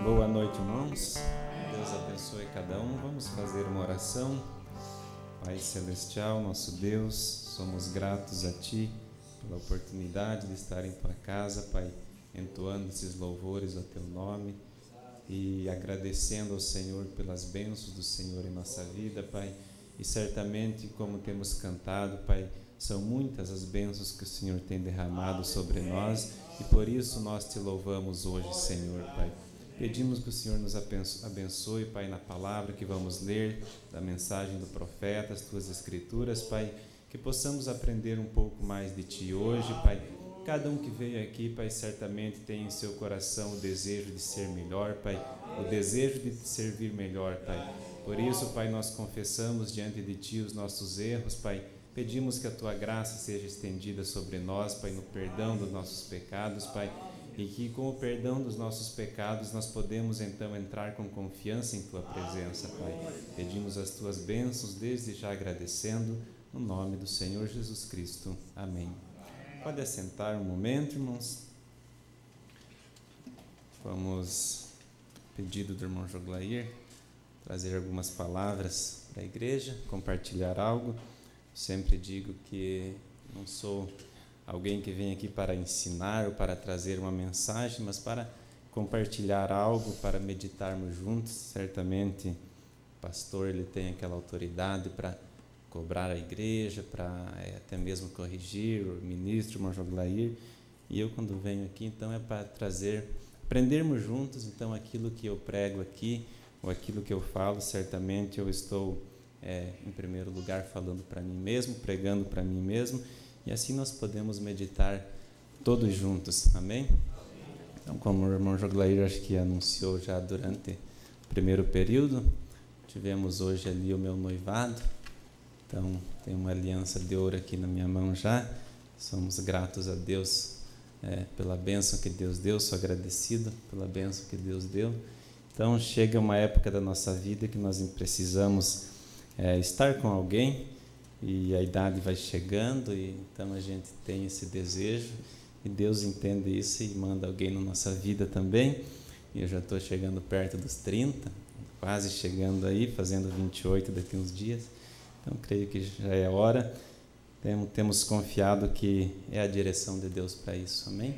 Boa noite, irmãos. Deus abençoe cada um. Vamos fazer uma oração. Pai Celestial, nosso Deus, somos gratos a Ti pela oportunidade de estar em Tua casa, Pai, entoando esses louvores ao Teu nome e agradecendo ao Senhor pelas bênçãos do Senhor em nossa vida, Pai. E certamente, como temos cantado, Pai, são muitas as bênçãos que o Senhor tem derramado sobre nós e por isso nós Te louvamos hoje, Senhor, Pai. Pedimos que o Senhor nos abençoe, Pai, na palavra que vamos ler, da mensagem do profeta, as Tuas Escrituras, Pai, que possamos aprender um pouco mais de Ti hoje, Pai. Cada um que veio aqui, Pai, certamente tem em seu coração o desejo de ser melhor, Pai, o desejo de Te servir melhor, Pai. Por isso, Pai, nós confessamos diante de Ti os nossos erros, Pai. Pedimos que a Tua graça seja estendida sobre nós, Pai, no perdão dos nossos pecados, Pai, e que com o perdão dos nossos pecados nós podemos então entrar com confiança em Tua presença, Pai. Pedimos as Tuas bênçãos, desde já agradecendo, no nome do Senhor Jesus Cristo. Amém. Pode assentar um momento, irmãos. Vamos, pedido do irmão Joglair, trazer algumas palavras para a igreja, compartilhar algo. Sempre digo que não sou alguém que vem aqui para ensinar ou para trazer uma mensagem, mas para compartilhar algo, para meditarmos juntos. Certamente o pastor ele tem aquela autoridade para cobrar a igreja, para até mesmo corrigir o ministro, o irmão Joglair. E eu, quando venho aqui, então é para trazer, aprendermos juntos, então aquilo que eu prego aqui, ou aquilo que eu falo, certamente eu estou, em primeiro lugar, falando para mim mesmo, pregando para mim mesmo, e assim nós podemos meditar todos juntos, amém? Então, como o irmão Joglair acho que anunciou já durante o primeiro período, tivemos hoje ali o meu noivado, então tem uma aliança de ouro aqui na minha mão já, somos gratos a Deus pela bênção que Deus deu, sou agradecido pela bênção que Deus deu. Então chega uma época da nossa vida que nós precisamos estar com alguém, e a idade vai chegando, e então a gente tem esse desejo, e Deus entende isso e manda alguém na nossa vida também. E eu já estou chegando perto dos 30, quase chegando aí, fazendo 28 daqui uns dias, então creio que já é hora, temos confiado que é a direção de Deus para isso, amém?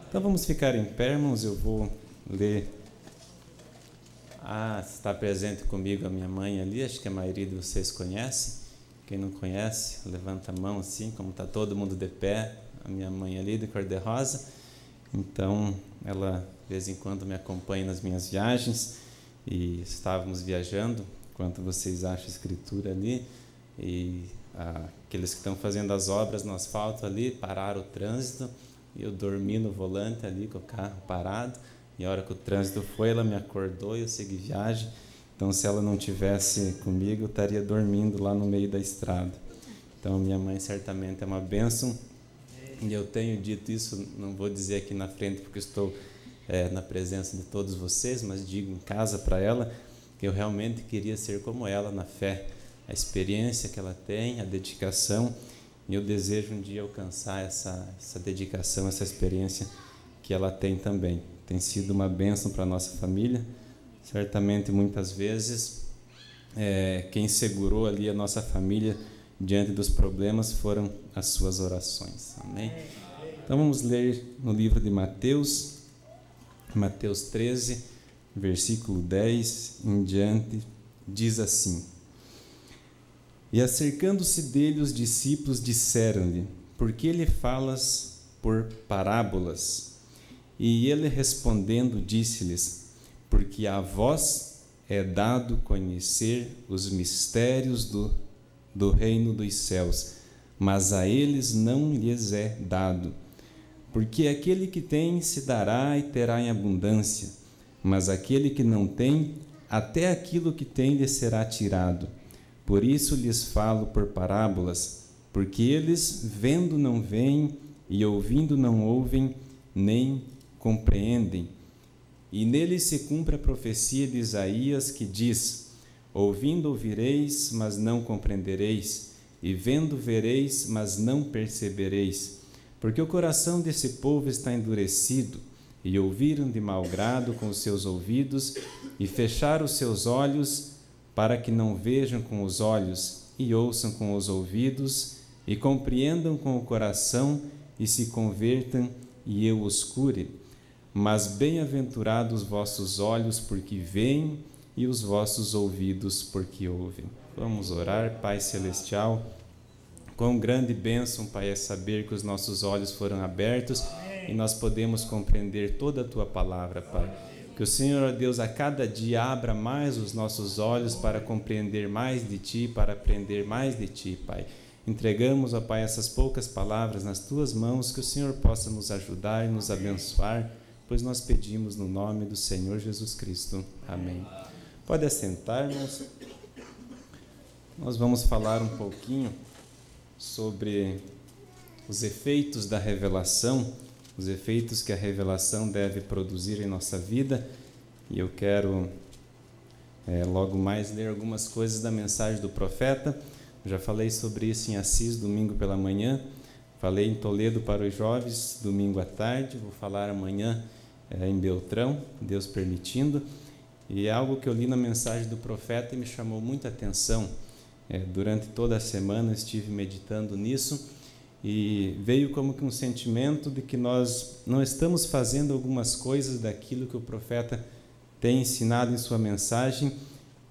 Então vamos ficar em pé, irmãos, eu vou ler. Está presente comigo a minha mãe ali, acho que a maioria de vocês conhece. Quem não conhece, levanta a mão assim, como está todo mundo de pé, a minha mãe ali de cor-de-rosa. Então, ela de vez em quando me acompanha nas minhas viagens, e estávamos viajando, enquanto vocês acham a escritura ali, e aqueles que estão fazendo as obras no asfalto ali, pararam o trânsito, e eu dormi no volante ali com o carro parado, e a hora que o trânsito foi, ela me acordou e eu segui viagem. Então, se ela não tivesse comigo, eu estaria dormindo lá no meio da estrada. Então, minha mãe certamente é uma bênção. E eu tenho dito isso, não vou dizer aqui na frente porque estou na presença de todos vocês, mas digo em casa para ela que eu realmente queria ser como ela na fé. A experiência que ela tem, a dedicação, e eu desejo um dia alcançar essa dedicação, essa experiência que ela tem também. Tem sido uma bênção para a nossa família. Certamente, muitas vezes, quem segurou ali a nossa família diante dos problemas foram as suas orações. Amém? Então, vamos ler no livro de Mateus, Mateus 13, versículo 10 em diante, diz assim: E acercando-se dele os discípulos disseram-lhe: Por que lhe falas por parábolas? E ele respondendo disse-lhes: Porque a vós é dado conhecer os mistérios do reino dos céus, mas a eles não lhes é dado. Porque aquele que tem se dará e terá em abundância, mas aquele que não tem, até aquilo que tem lhe será tirado. Por isso lhes falo por parábolas, porque eles vendo não veem e ouvindo não ouvem, nem compreendem. E nele se cumpre a profecia de Isaías que diz: Ouvindo ouvireis, mas não compreendereis, e vendo vereis, mas não percebereis. Porque o coração desse povo está endurecido, e ouviram de mau grado com os seus ouvidos, e fecharam os seus olhos, para que não vejam com os olhos, e ouçam com os ouvidos, e compreendam com o coração, e se convertam, e eu os cure. Mas bem-aventurados os vossos olhos, porque veem, e os vossos ouvidos, porque ouvem. Vamos orar. Pai Celestial, quão grande bênção, Pai, é saber que os nossos olhos foram abertos e nós podemos compreender toda a Tua palavra, Pai. Que o Senhor, ó Deus, a cada dia abra mais os nossos olhos para compreender mais de Ti, para aprender mais de Ti, Pai. Entregamos, ó Pai, essas poucas palavras nas Tuas mãos, que o Senhor possa nos ajudar e nos abençoar, pois nós pedimos no nome do Senhor Jesus Cristo. Amém. Pode assentar, irmãos. Nós vamos falar um pouquinho sobre os efeitos da revelação, os efeitos que a revelação deve produzir em nossa vida. E eu quero logo mais ler algumas coisas da mensagem do profeta. Já falei sobre isso em Assis, domingo pela manhã. Falei em Toledo para os jovens, domingo à tarde. Vou falar amanhã em Beltrão, Deus permitindo. E é algo que eu li na mensagem do profeta e me chamou muita atenção. Durante toda a semana estive meditando nisso e veio como que um sentimento de que nós não estamos fazendo algumas coisas daquilo que o profeta tem ensinado em sua mensagem,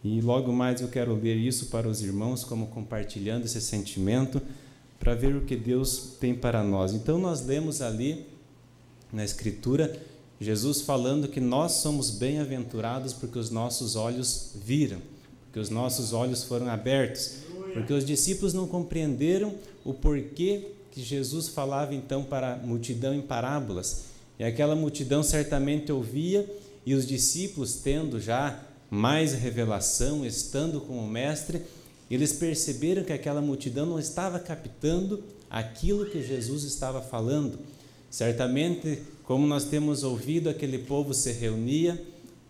e logo mais eu quero ler isso para os irmãos, como compartilhando esse sentimento, para ver o que Deus tem para nós. Então nós lemos ali na Escritura Jesus falando que nós somos bem-aventurados porque os nossos olhos viram, porque os nossos olhos foram abertos, porque os discípulos não compreenderam o porquê que Jesus falava então para a multidão em parábolas. E aquela multidão certamente ouvia, e os discípulos, tendo já mais revelação, estando com o Mestre, eles perceberam que aquela multidão não estava captando aquilo que Jesus estava falando. Certamente, como nós temos ouvido, aquele povo se reunia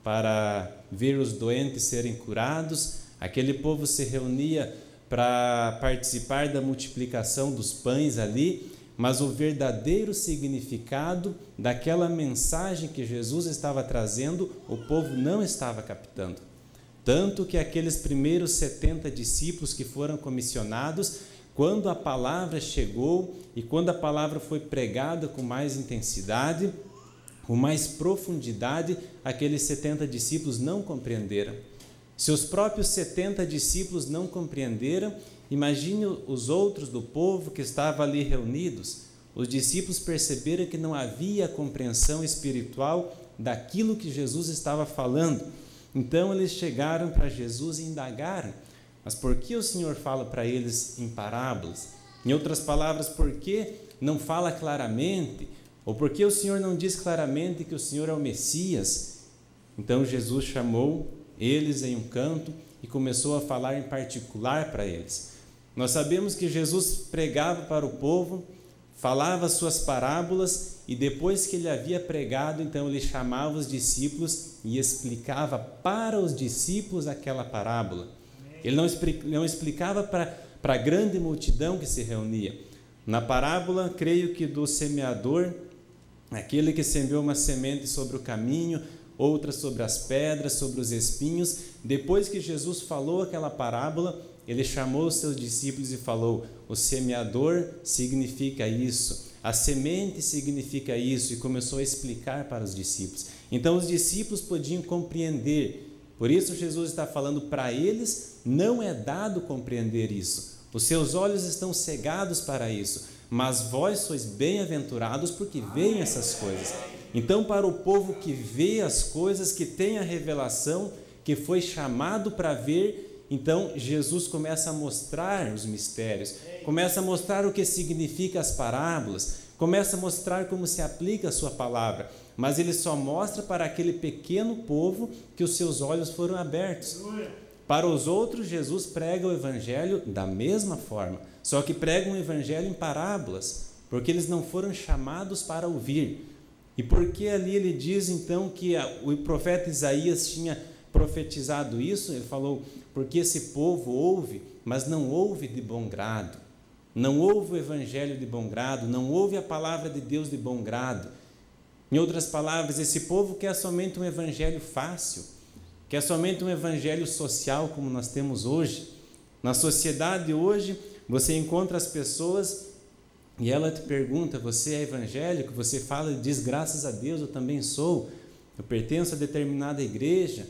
para ver os doentes serem curados, aquele povo se reunia para participar da multiplicação dos pães ali, mas o verdadeiro significado daquela mensagem que Jesus estava trazendo, o povo não estava captando. Tanto que aqueles primeiros 70 discípulos que foram comissionados, quando a palavra chegou e quando a palavra foi pregada com mais intensidade, com mais profundidade, aqueles 70 discípulos não compreenderam. Se os próprios 70 discípulos não compreenderam, imagine os outros do povo que estava ali reunidos. Os discípulos perceberam que não havia compreensão espiritual daquilo que Jesus estava falando. Então eles chegaram para Jesus e indagaram: mas por que o Senhor fala para eles em parábolas? Em outras palavras, por que não fala claramente? Ou por que o Senhor não diz claramente que o Senhor é o Messias? Então Jesus chamou eles em um canto e começou a falar em particular para eles. Nós sabemos que Jesus pregava para o povo, falava suas parábolas, e depois que ele havia pregado, então ele chamava os discípulos e explicava para os discípulos aquela parábola. Ele não explicava para a grande multidão que se reunia. Na parábola, creio que do semeador, aquele que semeou uma semente sobre o caminho, outra sobre as pedras, sobre os espinhos. Depois que Jesus falou aquela parábola, ele chamou os seus discípulos e falou: o semeador significa isso, a semente significa isso, e começou a explicar para os discípulos. Então os discípulos podiam compreender. Por isso Jesus está falando para eles, não é dado compreender isso. Os seus olhos estão cegados para isso, mas vós sois bem-aventurados porque veem essas coisas. Então, para o povo que vê as coisas, que tem a revelação, que foi chamado para ver, então Jesus começa a mostrar os mistérios, começa a mostrar o que significa as parábolas, começa a mostrar como se aplica a sua palavra, mas ele só mostra para aquele pequeno povo que os seus olhos foram abertos. Para os outros, Jesus prega o evangelho da mesma forma, só que prega um evangelho em parábolas, porque eles não foram chamados para ouvir. E porque ali ele diz então que o profeta Isaías tinha profetizado isso, ele falou: porque esse povo ouve, mas não ouve de bom grado, não ouve o evangelho de bom grado, não ouve a palavra de Deus de bom grado. Em outras palavras, esse povo quer somente um evangelho fácil, quer somente um evangelho social como nós temos hoje. Na sociedade hoje, você encontra as pessoas e ela te pergunta: você é evangélico? Você fala e diz: graças a Deus, eu também sou, eu pertenço a determinada igreja.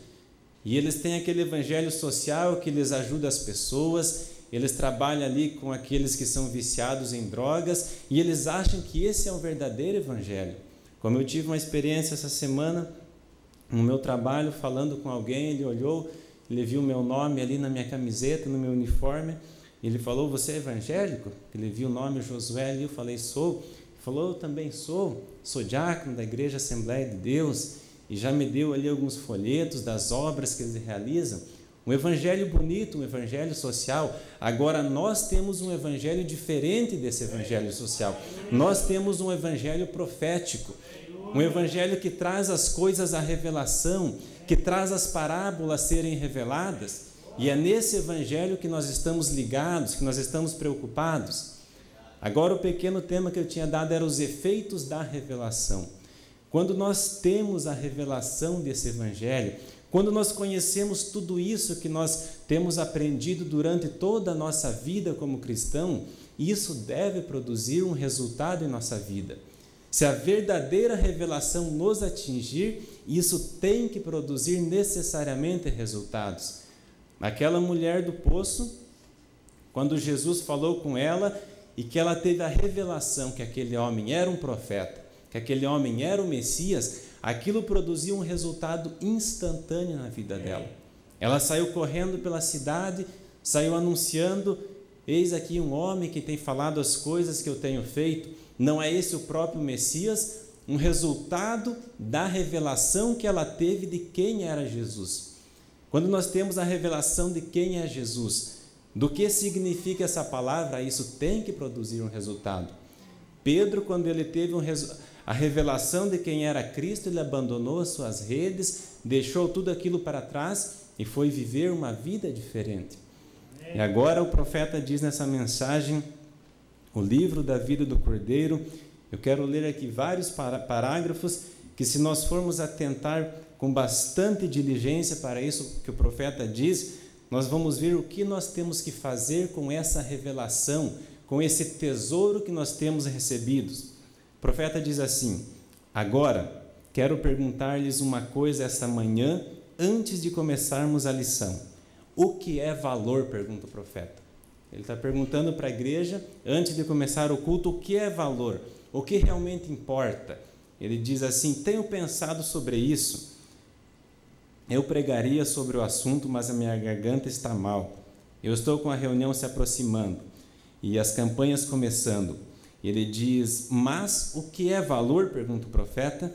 E eles têm aquele evangelho social que lhes ajuda as pessoas, eles trabalham ali com aqueles que são viciados em drogas e eles acham que esse é o verdadeiro evangelho. Como eu tive uma experiência essa semana no meu trabalho, falando com alguém, ele olhou, ele viu meu nome ali na minha camiseta, no meu uniforme, e ele falou: você é evangélico? Ele viu o nome Josué ali, eu falei: sou. Ele falou: eu também sou diácono da Igreja Assembleia de Deus, e já me deu ali alguns folhetos das obras que eles realizam. Um evangelho bonito, um evangelho social. Agora nós temos um evangelho diferente desse evangelho social. Nós temos um evangelho profético, um evangelho que traz as coisas à revelação, que traz as parábolas serem reveladas. E é nesse evangelho que nós estamos ligados, que nós estamos preocupados. Agora, o pequeno tema que eu tinha dado era os efeitos da revelação. Quando nós temos a revelação desse evangelho, quando nós conhecemos tudo isso que nós temos aprendido durante toda a nossa vida como cristão, isso deve produzir um resultado em nossa vida. Se a verdadeira revelação nos atingir, isso tem que produzir necessariamente resultados. Aquela mulher do poço, quando Jesus falou com ela e que ela teve a revelação que aquele homem era um profeta, que aquele homem era o Messias, aquilo produziu um resultado instantâneo na vida dela. Ela saiu correndo pela cidade, saiu anunciando: eis aqui um homem que tem falado as coisas que eu tenho feito. Não é esse o próprio Messias? Um resultado da revelação que ela teve de quem era Jesus. Quando nós temos a revelação de quem é Jesus, do que significa essa palavra, isso tem que produzir um resultado. Pedro, quando ele teve a revelação de quem era Cristo, ele abandonou as suas redes, deixou tudo aquilo para trás e foi viver uma vida diferente. E agora o profeta diz nessa mensagem, o livro da vida do Cordeiro. Eu quero ler aqui vários parágrafos que, se nós formos atentar com bastante diligência para isso que o profeta diz, nós vamos ver o que nós temos que fazer com essa revelação, com esse tesouro que nós temos recebido. O profeta diz assim: agora quero perguntar-lhes uma coisa esta manhã, antes de começarmos a lição. O que é valor? Pergunta o profeta. Ele está perguntando para a igreja, antes de começar o culto, o que é valor? O que realmente importa? Ele diz assim: tenho pensado sobre isso. Eu pregaria sobre o assunto, mas a minha garganta está mal. Eu estou com a reunião se aproximando e as campanhas começando. Ele diz: mas o que é valor? Pergunta o profeta.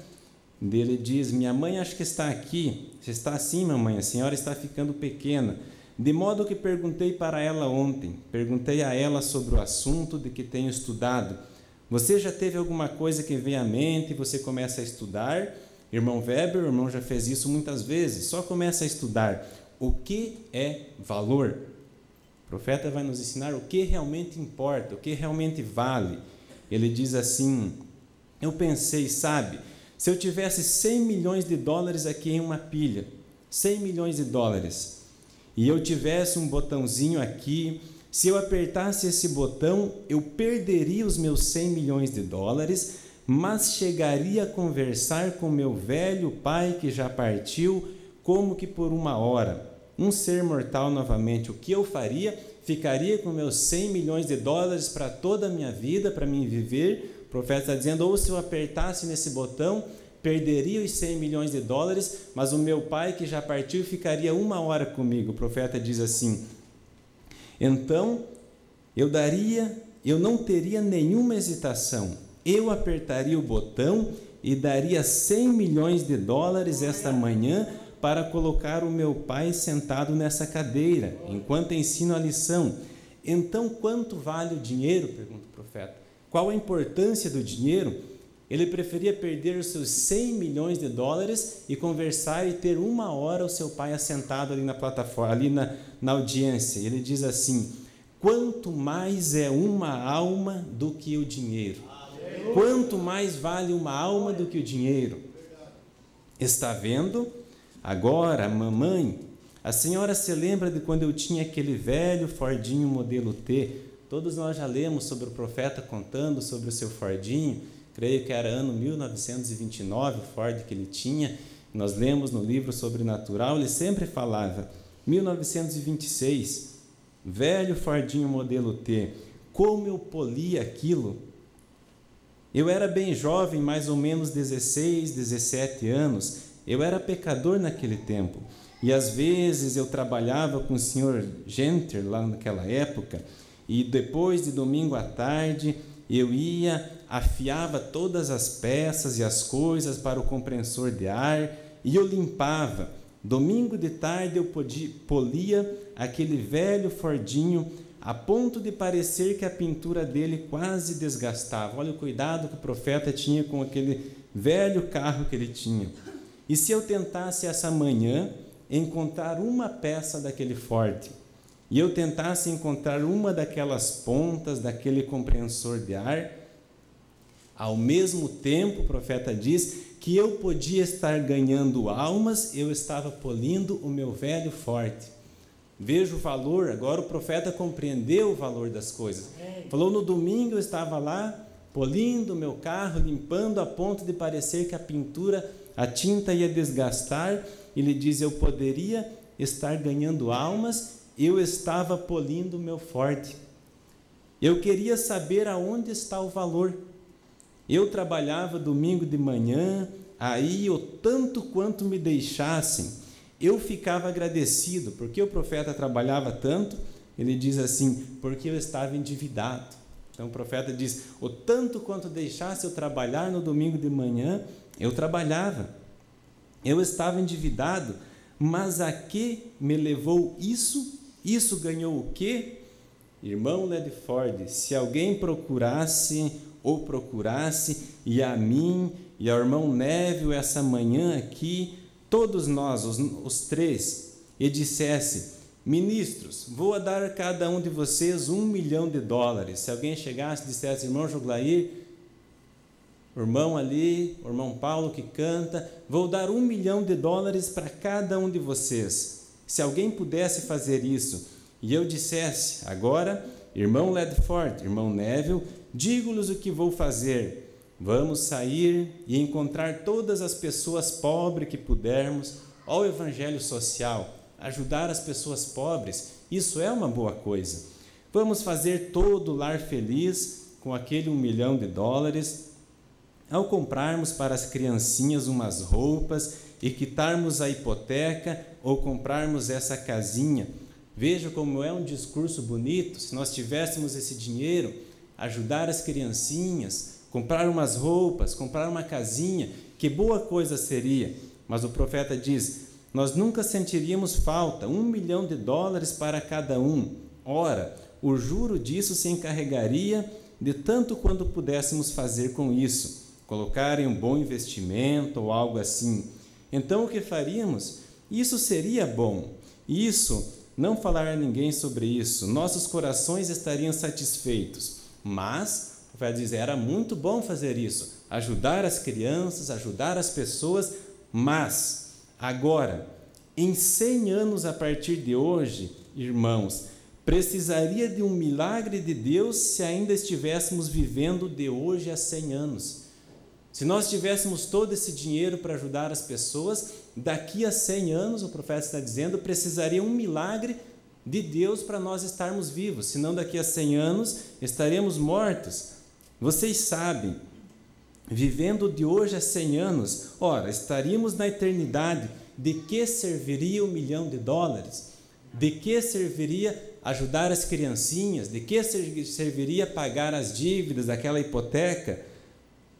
Ele diz: minha mãe acho que está aqui. Você está assim, mamãe? A senhora está ficando pequena. De modo que perguntei para ela ontem. Perguntei a ela sobre o assunto de que tenho estudado. Você já teve alguma coisa que vem à mente e você começa a estudar? Irmão Weber, o irmão já fez isso muitas vezes. Só começa a estudar. O que é valor? O profeta vai nos ensinar o que realmente importa, o que realmente vale. Ele diz assim: eu pensei, sabe, se eu tivesse 100 milhões de dólares aqui em uma pilha, 100 milhões de dólares, e eu tivesse um botãozinho aqui, se eu apertasse esse botão, eu perderia os meus 100 milhões de dólares, mas chegaria a conversar com meu velho pai que já partiu, como que por 1 hora. Um ser mortal novamente, o que eu faria? Ficaria com meus 100 milhões de dólares para toda a minha vida, para mim viver. O profeta está dizendo: ou se eu apertasse nesse botão, perderia os 100 milhões de dólares, mas o meu pai que já partiu ficaria 1 hora comigo. O profeta diz assim: então eu não teria nenhuma hesitação, eu apertaria o botão e daria 100 milhões de dólares esta manhã para colocar o meu pai sentado nessa cadeira, enquanto ensino a lição. Então, quanto vale o dinheiro? Pergunta o profeta. Qual a importância do dinheiro? Ele preferia perder os seus 100 milhões de dólares e conversar e ter 1 hora o seu pai assentado ali na plataforma, ali na audiência. Ele diz assim: quanto mais é uma alma do que o dinheiro. Quanto mais vale uma alma do que o dinheiro? Está vendo? Agora, mamãe, a senhora se lembra de quando eu tinha aquele velho Fordinho modelo T? Todos nós já lemos sobre o profeta contando sobre o seu Fordinho. Creio que era ano 1929 o Ford que ele tinha. Nós lemos no livro Sobrenatural, ele sempre falava 1926, velho Fordinho modelo T. Como eu polia aquilo! Eu era bem jovem, mais ou menos 16, 17 anos. Eu era pecador naquele tempo. E às vezes eu trabalhava com o Sr. Genter lá naquela época. E depois de domingo à tarde, eu ia, afiava todas as peças e as coisas para o compressor de ar e eu limpava. Domingo de tarde eu polia aquele velho Fordinho a ponto de parecer que a pintura dele quase desgastava. Olha o cuidado que o profeta tinha com aquele velho carro que ele tinha. E se eu tentasse essa manhã encontrar uma peça daquele Ford, e eu tentasse encontrar uma daquelas pontas daquele compressor de ar, ao mesmo tempo, o profeta diz que eu podia estar ganhando almas, eu estava polindo o meu velho Ford. Veja o valor, agora o profeta compreendeu o valor das coisas. Falou, no domingo eu estava lá, polindo o meu carro, limpando a ponto de parecer que a pintura, a tinta ia desgastar. Ele diz, eu poderia estar ganhando almas, eu estava polindo o meu Ford. Eu queria saber aonde está o valor. Eu trabalhava domingo de manhã, aí o tanto quanto me deixassem, eu ficava agradecido, porque o profeta trabalhava tanto, ele diz assim, porque eu estava endividado. Então o profeta diz, o tanto quanto deixasse eu trabalhar no domingo de manhã, eu trabalhava. Eu estava endividado, mas a que me levou isso? Isso ganhou o quê? Irmão Ledford, se alguém procurasse, e a mim, e ao irmão Neville essa manhã aqui, todos nós, os três, e dissesse, ministros, vou dar a cada um de vocês $1 milhão. Se alguém chegasse e dissesse, irmão Joglair, o irmão ali, o irmão Paulo que canta, vou dar $1 milhão para cada um de vocês. Se alguém pudesse fazer isso, e eu dissesse, agora, irmão Ledford, irmão Neville, digo-lhes o que vou fazer. Vamos sair e encontrar todas as pessoas pobres que pudermos. Olha o evangelho social, ajudar as pessoas pobres, isso é uma boa coisa. Vamos fazer todo o lar feliz com aquele $1 milhão. Ao comprarmos para as criancinhas umas roupas e quitarmos a hipoteca ou comprarmos essa casinha. Veja como é um discurso bonito. Se nós tivéssemos esse dinheiro, ajudar as criancinhas, comprar umas roupas, comprar uma casinha, que boa coisa seria. Mas o profeta diz, nós nunca sentiríamos falta, $1 milhão para cada um. Ora, o juro disso se encarregaria de tanto quanto pudéssemos fazer com isso, colocar em um bom investimento ou algo assim. Então o que faríamos? Isso seria bom. Isso, não falar a ninguém sobre isso, nossos corações estariam satisfeitos. Mas o profeta diz, era muito bom fazer isso, ajudar as crianças, ajudar as pessoas, mas agora, em 100 anos a partir de hoje, irmãos, precisaria de um milagre de Deus se ainda estivéssemos vivendo de hoje a 100 anos. Se nós tivéssemos todo esse dinheiro para ajudar as pessoas, daqui a 100 anos, o profeta está dizendo, precisaria um milagre de Deus para nós estarmos vivos, senão daqui a 100 anos estaremos mortos. Vocês sabem, vivendo de hoje a 100 anos, ora, estaríamos na eternidade, de que serviria $1 milhão? De que serviria ajudar as criancinhas? De que serviria pagar as dívidas daquela hipoteca?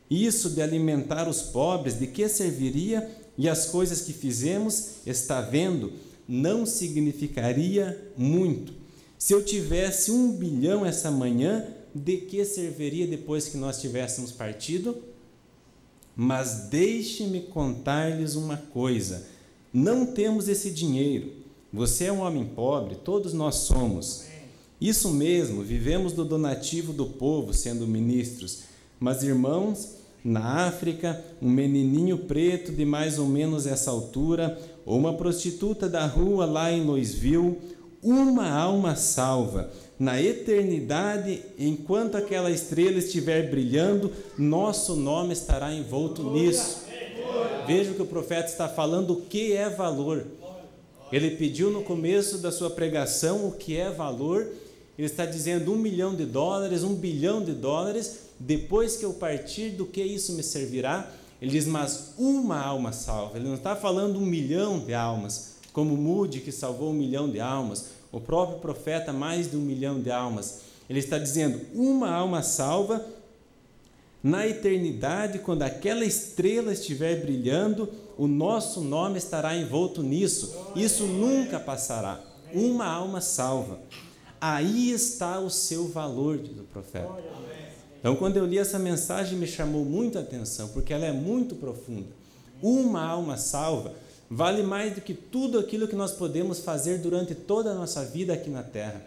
Isso de alimentar os pobres, de que serviria? E as coisas que fizemos, está vendo, não significaria muito. Se eu tivesse $1 bilhão essa manhã, de que serviria depois que nós tivéssemos partido? Mas deixe-me contar-lhes uma coisa, não temos esse dinheiro, você é um homem pobre, todos nós somos. Isso mesmo, vivemos do donativo do povo, sendo ministros, Mas, irmãos, na África, um menininho preto de mais ou menos essa altura, ou uma prostituta da rua lá em Louisville, uma alma salva. Na eternidade, enquanto aquela estrela estiver brilhando, nosso nome estará envolto nisso. Veja que o profeta está falando o que é valor. Ele pediu no começo da sua pregação o que é valor. Ele está dizendo $1 milhão, $1 bilhão. Depois que eu partir, do que isso me servirá? Ele diz, mas uma alma salva. Ele não está falando 1 milhão de almas, como Moody, que salvou 1 milhão de almas, o próprio profeta, mais de 1 milhão de almas. Ele está dizendo, uma alma salva. Na eternidade, quando aquela estrela estiver brilhando, o nosso nome estará envolto nisso. Isso nunca passará. Uma alma salva. Aí está o seu valor, diz o profeta. Então, quando eu li essa mensagem, me chamou muito a atenção, porque ela é muito profunda. Uma alma salva vale mais do que tudo aquilo que nós podemos fazer durante toda a nossa vida aqui na terra.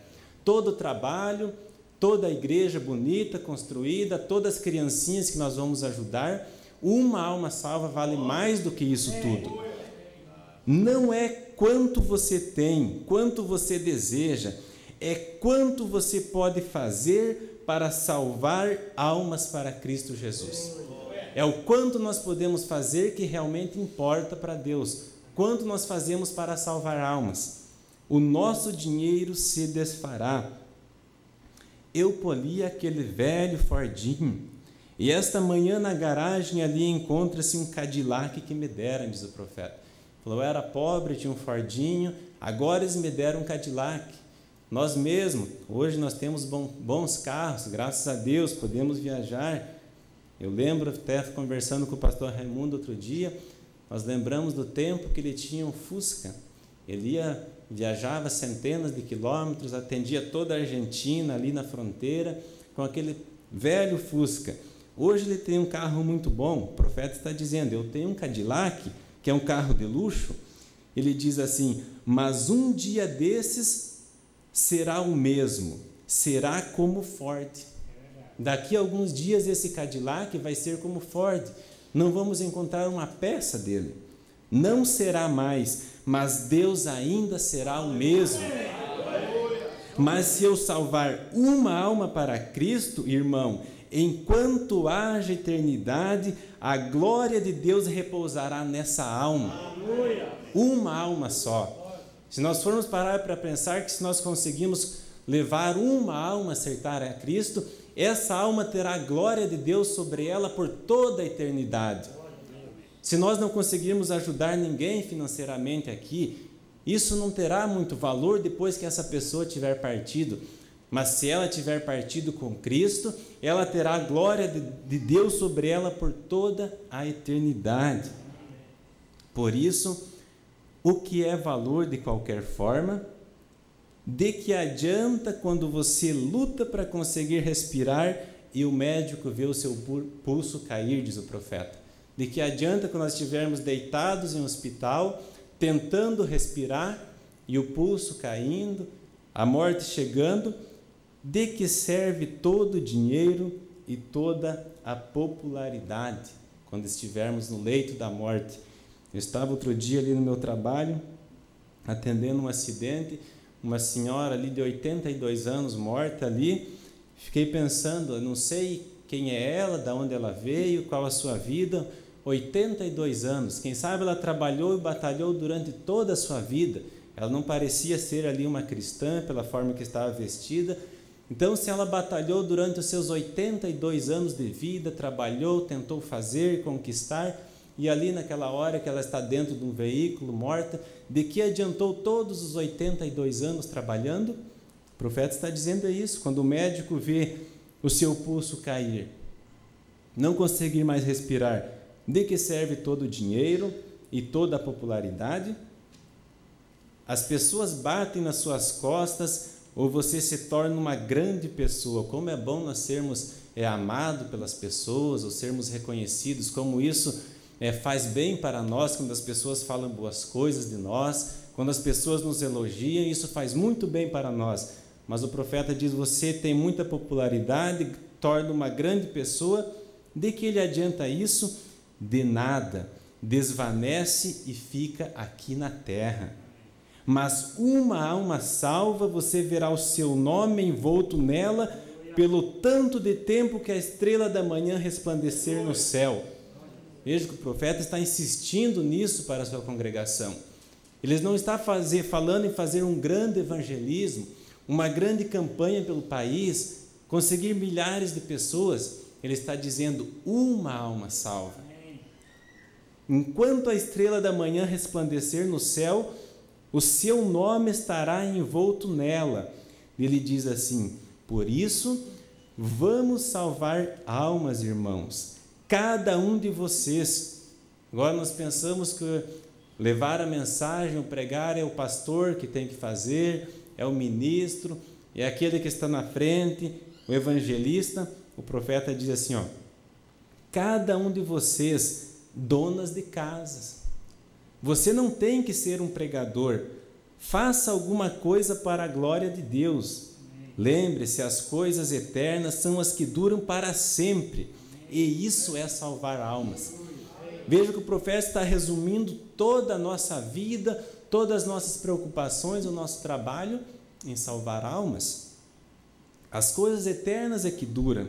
Todo o trabalho, toda a igreja bonita, construída, todas as criancinhas que nós vamos ajudar, uma alma salva vale mais do que isso tudo. Não é quanto você tem, quanto você deseja, é quanto você pode fazer para salvar almas para Cristo Jesus. É o quanto nós podemos fazer que realmente importa para Deus, quanto nós fazemos para salvar almas. O nosso dinheiro se desfará. Eu poli aquele velho Fordinho, e esta manhã na garagem ali encontra-se um Cadillac que me deram, diz o profeta. Falou, eu era pobre, tinha um Fordinho, agora eles me deram um Cadillac. Nós mesmos, hoje nós temos bons carros, graças a Deus, podemos viajar. Eu lembro, até conversando com o pastor Raimundo outro dia, nós lembramos do tempo que ele tinha um Fusca. Ele viajava centenas de quilômetros, atendia toda a Argentina ali na fronteira, com aquele velho Fusca. Hoje ele tem um carro muito bom. O profeta está dizendo, eu tenho um Cadillac, que é um carro de luxo. Ele diz assim, mas um dia desses será o mesmo, será como Ford. Daqui a alguns dias esse Cadillac vai ser como Ford. Não vamos encontrar uma peça dele. Não será mais, mas Deus ainda será o mesmo. Mas se eu salvar uma alma para Cristo, irmão, enquanto haja eternidade, a glória de Deus repousará nessa alma. Uma alma só. Se nós formos parar para pensar que se nós conseguimos levar uma alma a acertar a Cristo, essa alma terá a glória de Deus sobre ela por toda a eternidade. Se nós não conseguirmos ajudar ninguém financeiramente aqui, isso não terá muito valor depois que essa pessoa tiver partido. Mas se ela tiver partido com Cristo, ela terá a glória de Deus sobre ela por toda a eternidade. Por isso, o que é valor de qualquer forma? De que adianta quando você luta para conseguir respirar e o médico vê o seu pulso cair, diz o profeta. De que adianta quando nós estivermos deitados em um hospital, tentando respirar e o pulso caindo, a morte chegando? De que serve todo o dinheiro e toda a popularidade quando estivermos no leito da morte? Eu estava outro dia ali no meu trabalho, atendendo um acidente, uma senhora ali de 82 anos morta ali. Fiquei pensando, eu não sei quem é ela, de onde ela veio, qual a sua vida. 82 anos, quem sabe ela trabalhou e batalhou durante toda a sua vida. Ela não parecia ser ali uma cristã pela forma que estava vestida. Então, se ela batalhou durante os seus 82 anos de vida, trabalhou, tentou fazer, conquistar, e ali naquela hora que ela está dentro de um veículo morta, de que adiantou todos os 82 anos trabalhando? O profeta está dizendo isso, quando o médico vê o seu pulso cair, não conseguir mais respirar, de que serve todo o dinheiro e toda a popularidade? As pessoas batem nas suas costas ou você se torna uma grande pessoa. Como é bom nós sermos amados pelas pessoas ou sermos reconhecidos, como isso faz bem para nós quando as pessoas falam boas coisas de nós, quando as pessoas nos elogiam, isso faz muito bem para nós. Mas o profeta diz, você tem muita popularidade, torna uma grande pessoa, De que lhe adianta isso? De nada, desvanece e fica aqui na terra. Mas uma alma salva, você verá o seu nome envolto nela, pelo tanto de tempo que a estrela da manhã resplandecer no céu. Veja que o profeta está insistindo nisso para a sua congregação. Ele não está falando em fazer um grande evangelismo, uma grande campanha pelo país, conseguir milhares de pessoas. Ele está dizendo uma alma salva. Enquanto a estrela da manhã resplandecer no céu, o seu nome estará envolto nela. Ele diz assim: por isso, vamos salvar almas, irmãos, cada um de vocês. Agora nós pensamos que levar a mensagem, o pregar é o pastor que tem que fazer, é o ministro, é aquele que está na frente, o evangelista. O profeta diz assim, ó: cada um de vocês, donas de casas. Você não tem que ser um pregador. Faça alguma coisa para a glória de Deus. Lembre-se, as coisas eternas são as que duram para sempre. E isso é salvar almas. Veja que o profeta está resumindo toda a nossa vida, todas as nossas preocupações, o nosso trabalho em salvar almas. As coisas eternas é que duram.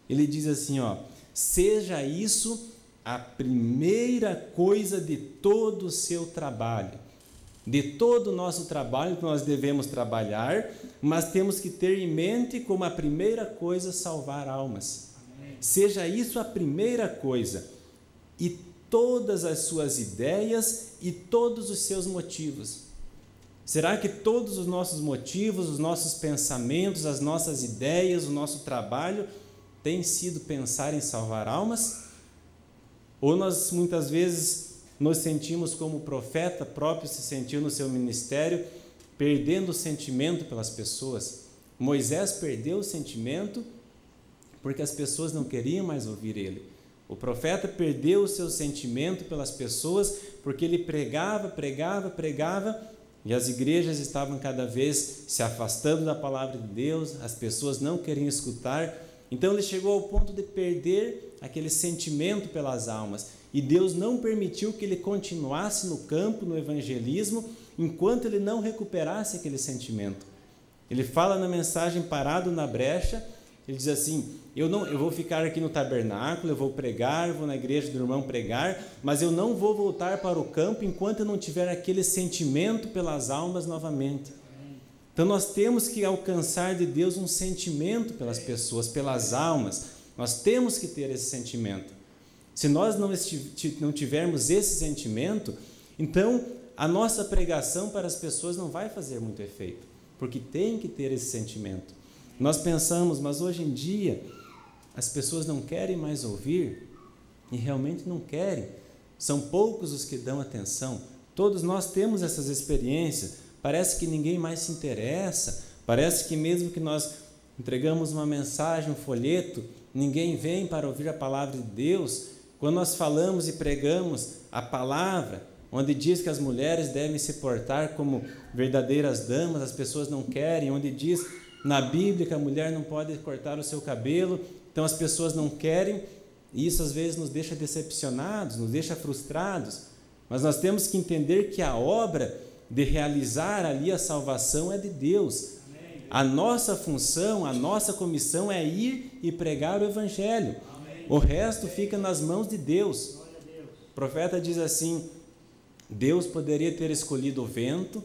Ele diz assim, ó: seja isso a primeira coisa de todo o seu trabalho, de todo o nosso trabalho que nós devemos trabalhar, mas temos que ter em mente como a primeira coisa salvar almas. Amém. Seja isso a primeira coisa, e todas as suas ideias e todos os seus motivos. Será que todos os nossos motivos, os nossos pensamentos, as nossas ideias, o nosso trabalho tem sido pensar em salvar almas? Ou nós muitas vezes nos sentimos como o profeta próprio se sentiu no seu ministério, perdendo o sentimento pelas pessoas? Moisés perdeu o sentimento porque as pessoas não queriam mais ouvir ele. O profeta perdeu o seu sentimento pelas pessoas porque ele pregava e as igrejas estavam cada vez se afastando da palavra de Deus, as pessoas não queriam escutar. Então ele chegou ao ponto de perder aquele sentimento pelas almas, e Deus não permitiu que ele continuasse no campo, no evangelismo, enquanto ele não recuperasse aquele sentimento. Ele fala na mensagem Parado na Brecha, ele diz assim: eu vou ficar aqui no tabernáculo, eu vou pregar, vou na igreja do irmão pregar, mas eu não vou voltar para o campo enquanto eu não tiver aquele sentimento pelas almas novamente. Então nós temos que alcançar de Deus um sentimento pelas pessoas, pelas almas. Nós temos que ter esse sentimento. Se nós não tivermos esse sentimento, então a nossa pregação para as pessoas não vai fazer muito efeito, porque tem que ter esse sentimento. Nós pensamos, mas hoje em dia as pessoas não querem mais ouvir, e realmente não querem. São poucos os que dão atenção. Todos nós temos essas experiências. Parece que ninguém mais se interessa, parece que mesmo que nós entregamos uma mensagem, um folheto, ninguém vem para ouvir a palavra de Deus. Quando nós falamos e pregamos a palavra, onde diz que as mulheres devem se portar como verdadeiras damas, as pessoas não querem, onde diz na Bíblia que a mulher não pode cortar o seu cabelo, então as pessoas não querem, e isso às vezes nos deixa decepcionados, nos deixa frustrados. Mas nós temos que entender que a obra de realizar ali a salvação é de Deus. Amém. A nossa função, a nossa comissão é ir e pregar o Evangelho. Amém. O resto fica nas mãos de Deus. O profeta diz assim: Deus poderia ter escolhido o vento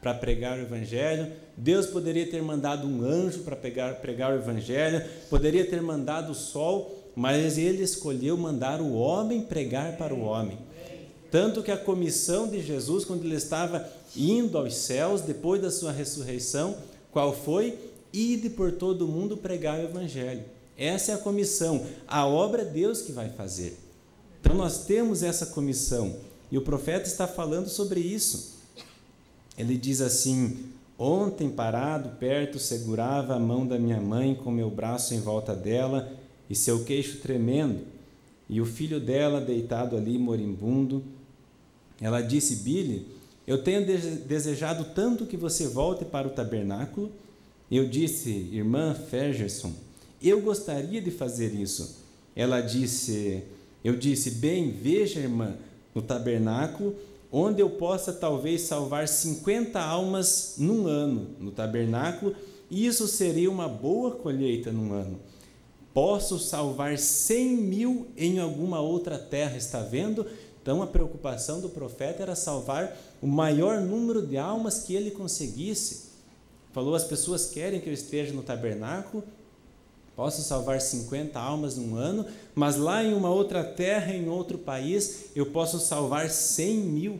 para pregar o Evangelho, Deus poderia ter mandado um anjo para pregar o Evangelho, poderia ter mandado o sol, mas Ele escolheu mandar o homem pregar para o homem. Tanto que a comissão de Jesus, quando ele estava indo aos céus, depois da sua ressurreição, qual foi? Ide por todo o mundo pregar o Evangelho. Essa é a comissão, a obra é Deus que vai fazer. Então nós temos essa comissão, e o profeta está falando sobre isso. Ele diz assim: ontem parado perto segurava a mão da minha mãe com meu braço em volta dela e seu queixo tremendo, e o filho dela deitado ali moribundo. Ela disse: Billy, eu tenho desejado tanto que você volte para o tabernáculo. Eu disse: irmã Ferguson, eu gostaria de fazer isso, ela disse, eu disse, bem, veja, irmã, no tabernáculo, onde eu possa talvez salvar 50 almas num ano no tabernáculo, e isso seria uma boa colheita num ano. Posso salvar 100.000 em alguma outra terra, está vendo? Então a preocupação do profeta era salvar o maior número de almas que ele conseguisse. Falou, as pessoas querem que eu esteja no tabernáculo, posso salvar 50 almas num ano, mas lá em uma outra terra, em outro país, eu posso salvar 100.000.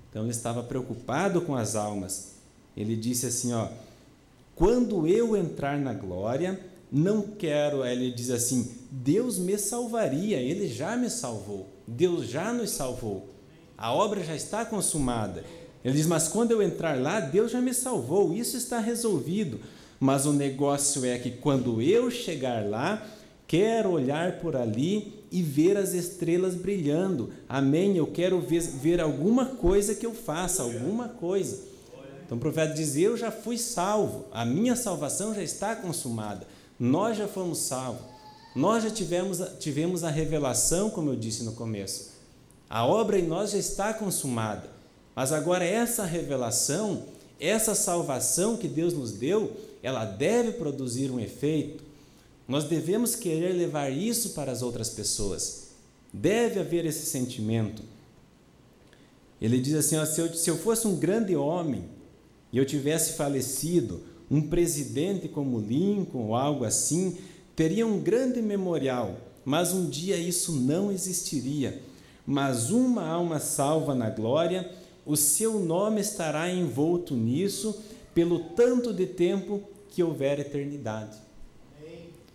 Então ele estava preocupado com as almas. Ele disse assim, quando eu entrar na glória, não quero, ele diz assim, Deus me salvaria, Ele já me salvou, Deus já nos salvou, a obra já está consumada. Ele diz, mas quando eu entrar lá, Deus já me salvou, isso está resolvido. Mas o negócio é que quando eu chegar lá, quero olhar por ali e ver as estrelas brilhando. Amém? Eu quero ver alguma coisa que eu faça, alguma coisa. Então o profeta diz, eu já fui salvo, a minha salvação já está consumada. Nós já fomos salvos, nós já tivemos a revelação, como eu disse no começo. A obra em nós já está consumada, mas agora essa revelação, essa salvação que Deus nos deu, ela deve produzir um efeito. Nós devemos querer levar isso para as outras pessoas. Deve haver esse sentimento. Ele diz assim, se eu fosse um grande homem e eu tivesse falecido, um presidente como Lincoln ou algo assim, teria um grande memorial, mas um dia isso não existiria. Mas uma alma salva na glória, o seu nome estará envolto nisso pelo tanto de tempo que houver eternidade.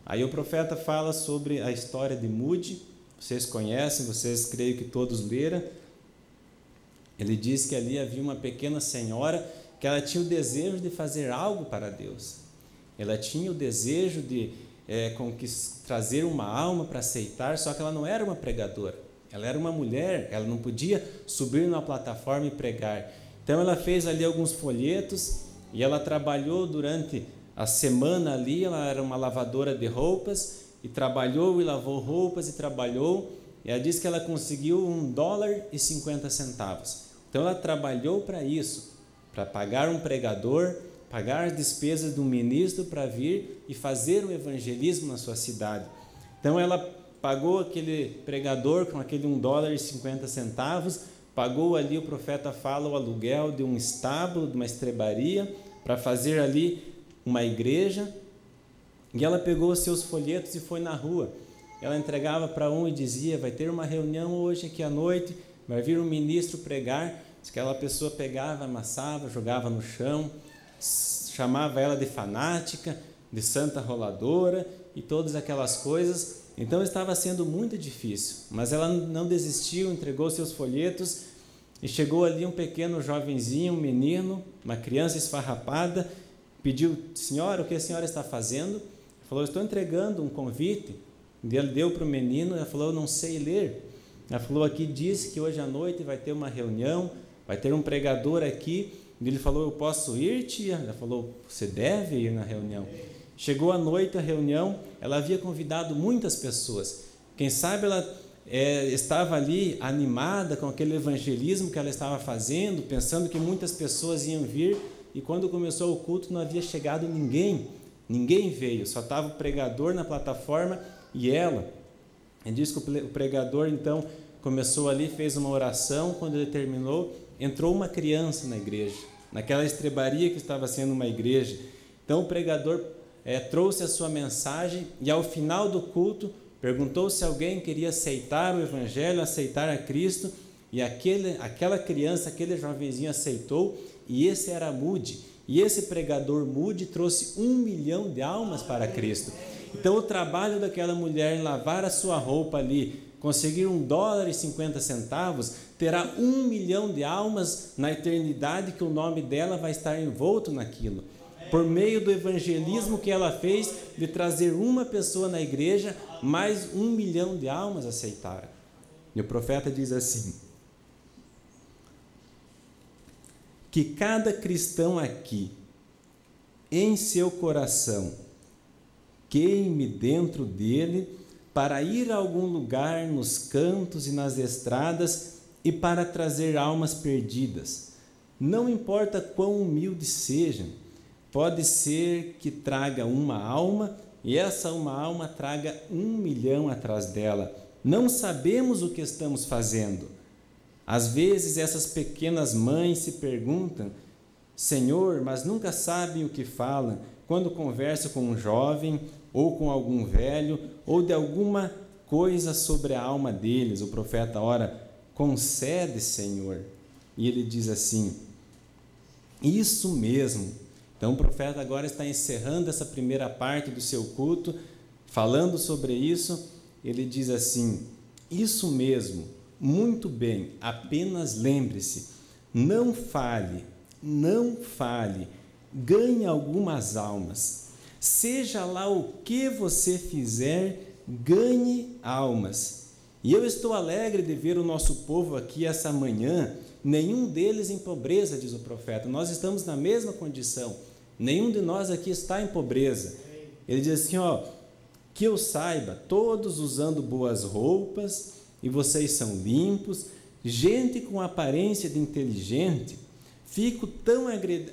Aí o profeta fala sobre a história de Moody, vocês conhecem, vocês creio que todos leram. Ele diz que ali havia uma pequena senhora que ela tinha o desejo de fazer algo para Deus. Ela tinha o desejo de trazer uma alma para aceitar, só que ela não era uma pregadora. Ela era uma mulher, ela não podia subir numa plataforma e pregar. Então ela fez ali alguns folhetos e ela trabalhou durante a semana ali, ela era uma lavadora de roupas e trabalhou e lavou roupas e trabalhou. E ela disse que ela conseguiu $1,50. Então ela trabalhou para isso, para pagar um pregador, pagar as despesas de um ministro para vir e fazer o evangelismo na sua cidade. Então ela pagou aquele pregador com aquele $1,50, pagou ali, o profeta fala, o aluguel de um estábulo, de uma estrebaria, para fazer ali uma igreja. E ela pegou os seus folhetos e foi na rua. Ela entregava para um e dizia, vai ter uma reunião hoje aqui à noite, vai vir um ministro pregar. Aquela pessoa pegava, amassava, jogava no chão, chamava ela de fanática, de santa roladora e todas aquelas coisas. Então estava sendo muito difícil, mas ela não desistiu, entregou seus folhetos e chegou ali um pequeno jovenzinho, um menino, uma criança esfarrapada, pediu, senhora, o que a senhora está fazendo? Ela falou, estou entregando um convite. Ele deu para o menino, ela falou, eu não sei ler. Ela falou, aqui diz que hoje à noite vai ter uma reunião, vai ter um pregador aqui. Ele falou, eu posso ir, tia? Ela falou, você deve ir na reunião. Chegou à noite a reunião, ela havia convidado muitas pessoas. Quem sabe ela estava ali animada com aquele evangelismo que ela estava fazendo, pensando que muitas pessoas iam vir, e quando começou o culto não havia chegado ninguém veio, só estava o pregador na plataforma e ela. Ele diz que o pregador então começou ali, fez uma oração, quando ele terminou, entrou uma criança na igreja, naquela estrebaria que estava sendo uma igreja. Então o pregador trouxe a sua mensagem e ao final do culto perguntou se alguém queria aceitar o evangelho, aceitar a Cristo, e aquela criança, aquele jovenzinho aceitou, e esse era Moody, e esse pregador Moody trouxe 1 milhão de almas para Cristo. Então o trabalho daquela mulher em lavar a sua roupa ali, conseguir $1,50, terá 1 milhão de almas na eternidade, que o nome dela vai estar envolto naquilo. Por meio do evangelismo que ela fez, de trazer uma pessoa na igreja, mais 1 milhão de almas aceitaram. E o profeta diz assim, que cada cristão aqui, em seu coração, queime dentro dele, para ir a algum lugar nos cantos e nas estradas e para trazer almas perdidas. Não importa quão humildes sejam, pode ser que traga uma alma e essa uma alma traga 1.000.000 atrás dela. Não sabemos o que estamos fazendo. Às vezes essas pequenas mães se perguntam: Senhor, mas nunca sabem o que falam quando conversam com um jovem ou com algum velho ou de alguma coisa sobre a alma deles. O profeta ora: concede, Senhor. E ele diz assim: isso mesmo. Então o profeta agora está encerrando essa primeira parte do seu culto, falando sobre isso. Ele diz assim: isso mesmo, muito bem, apenas lembre-se, não fale, ganhe algumas almas. Seja lá o que você fizer, ganhe almas. E eu estou alegre de ver o nosso povo aqui essa manhã, nenhum deles em pobreza, diz o profeta. Nós estamos na mesma condição, nenhum de nós aqui está em pobreza. Ele diz assim, que eu saiba, todos usando boas roupas, e vocês são limpos, gente com aparência de inteligente. Fico tão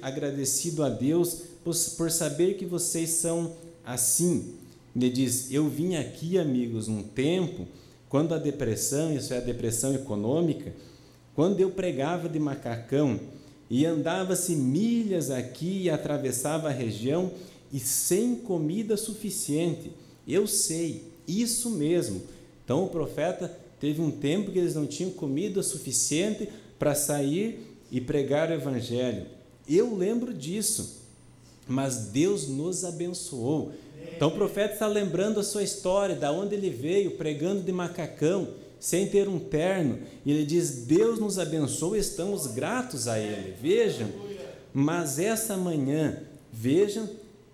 agradecido a Deus por saber que vocês são assim. Ele diz: eu vim aqui, amigos, num tempo quando a depressão, isso é a depressão econômica, quando eu pregava de macacão e andava-se milhas aqui e atravessava a região e sem comida suficiente. Eu sei, isso mesmo. Então o profeta teve um tempo que eles não tinham comida suficiente para sair e pregar o evangelho. Eu lembro disso, mas Deus nos abençoou. Então o profeta está lembrando a sua história, da onde ele veio, pregando de macacão, sem ter um terno, e ele diz: Deus nos abençoou, estamos gratos a ele. Vejam, mas essa manhã, vejam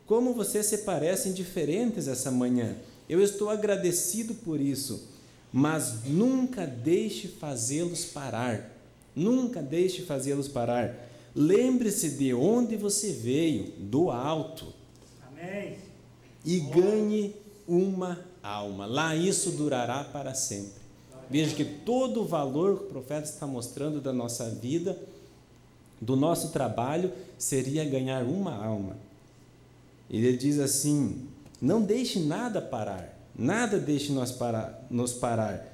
como vocês se parecem diferentes essa manhã. Eu estou agradecido por isso, mas nunca deixe fazê-los parar. Nunca deixe fazê-los parar. Lembre-se de onde você veio, do alto. Amém. E ganhe uma alma. Lá isso durará para sempre. Veja que todo o valor que o profeta está mostrando da nossa vida, do nosso trabalho, seria ganhar uma alma. Ele diz assim: não deixe nada parar, nada deixe nos parar.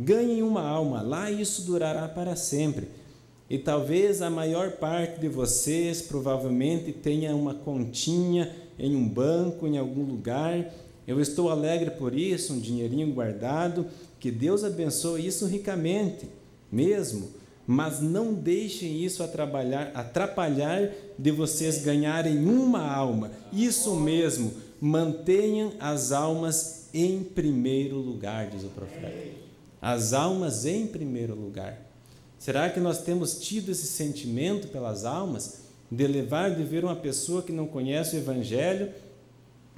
Ganhem uma alma, lá isso durará para sempre. E talvez a maior parte de vocês provavelmente tenha uma continha em um banco, em algum lugar. Eu estou alegre por isso, um dinheirinho guardado, que Deus abençoe isso ricamente, mesmo. Mas não deixem isso atrapalhar de vocês ganharem uma alma. Isso mesmo, mantenham as almas em primeiro lugar, diz o profeta. As almas em primeiro lugar. Será que nós temos tido esse sentimento pelas almas, de levar de ver uma pessoa que não conhece o Evangelho,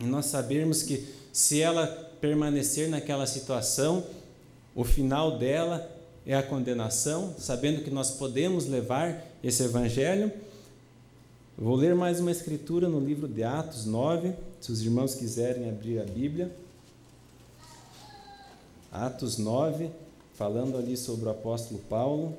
e nós sabermos que se ela permanecer naquela situação, o final dela é a condenação, sabendo que nós podemos levar esse Evangelho? Vou ler mais uma escritura no livro de Atos 9, se os irmãos quiserem abrir a Bíblia. Atos 9, falando ali sobre o apóstolo Paulo.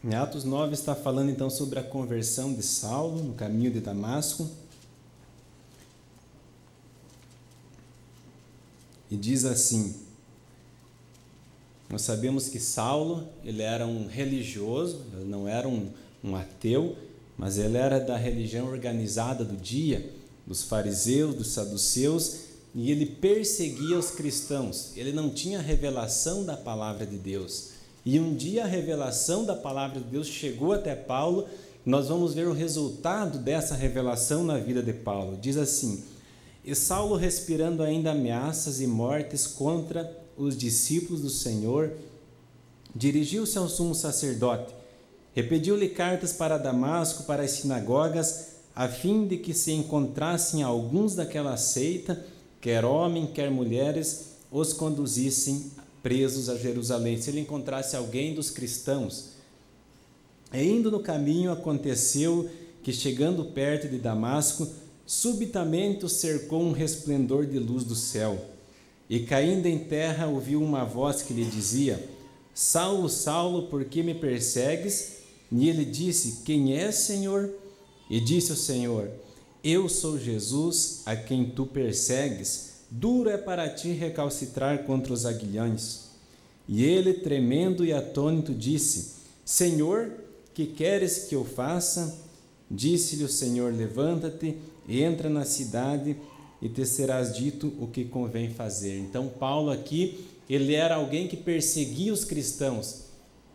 Em Atos 9 está falando então sobre a conversão de Saulo no caminho de Damasco. E diz assim: nós sabemos que Saulo, ele era um religioso, ele não era um ateu, mas ele era da religião organizada do dia, dos fariseus, dos saduceus, e ele perseguia os cristãos. Ele não tinha revelação da palavra de Deus. E um dia a revelação da palavra de Deus chegou até Paulo. Nós vamos ver o resultado dessa revelação na vida de Paulo. Diz assim: e Saulo, respirando ainda ameaças e mortes contra os discípulos do Senhor, dirigiu-se ao sumo sacerdote, repeliu-lhe cartas para Damasco, para as sinagogas, a fim de que se encontrassem alguns daquela seita, quer homem, quer mulheres, os conduzissem presos a Jerusalém, se ele encontrasse alguém dos cristãos. E indo no caminho, aconteceu que, chegando perto de Damasco, subitamente o cercou um resplendor de luz do céu. E caindo em terra, ouviu uma voz que lhe dizia: Saulo, Saulo, por que me persegues? E ele disse: Quem és, Senhor? E disse o Senhor: Eu sou Jesus, a quem tu persegues. Duro é para ti recalcitrar contra os aguilhões. E ele, tremendo e atônito, disse: Senhor, que queres que eu faça? Disse-lhe o Senhor: Levanta-te, entra na cidade e te serás dito o que convém fazer. Então Paulo aqui, ele era alguém que perseguia os cristãos,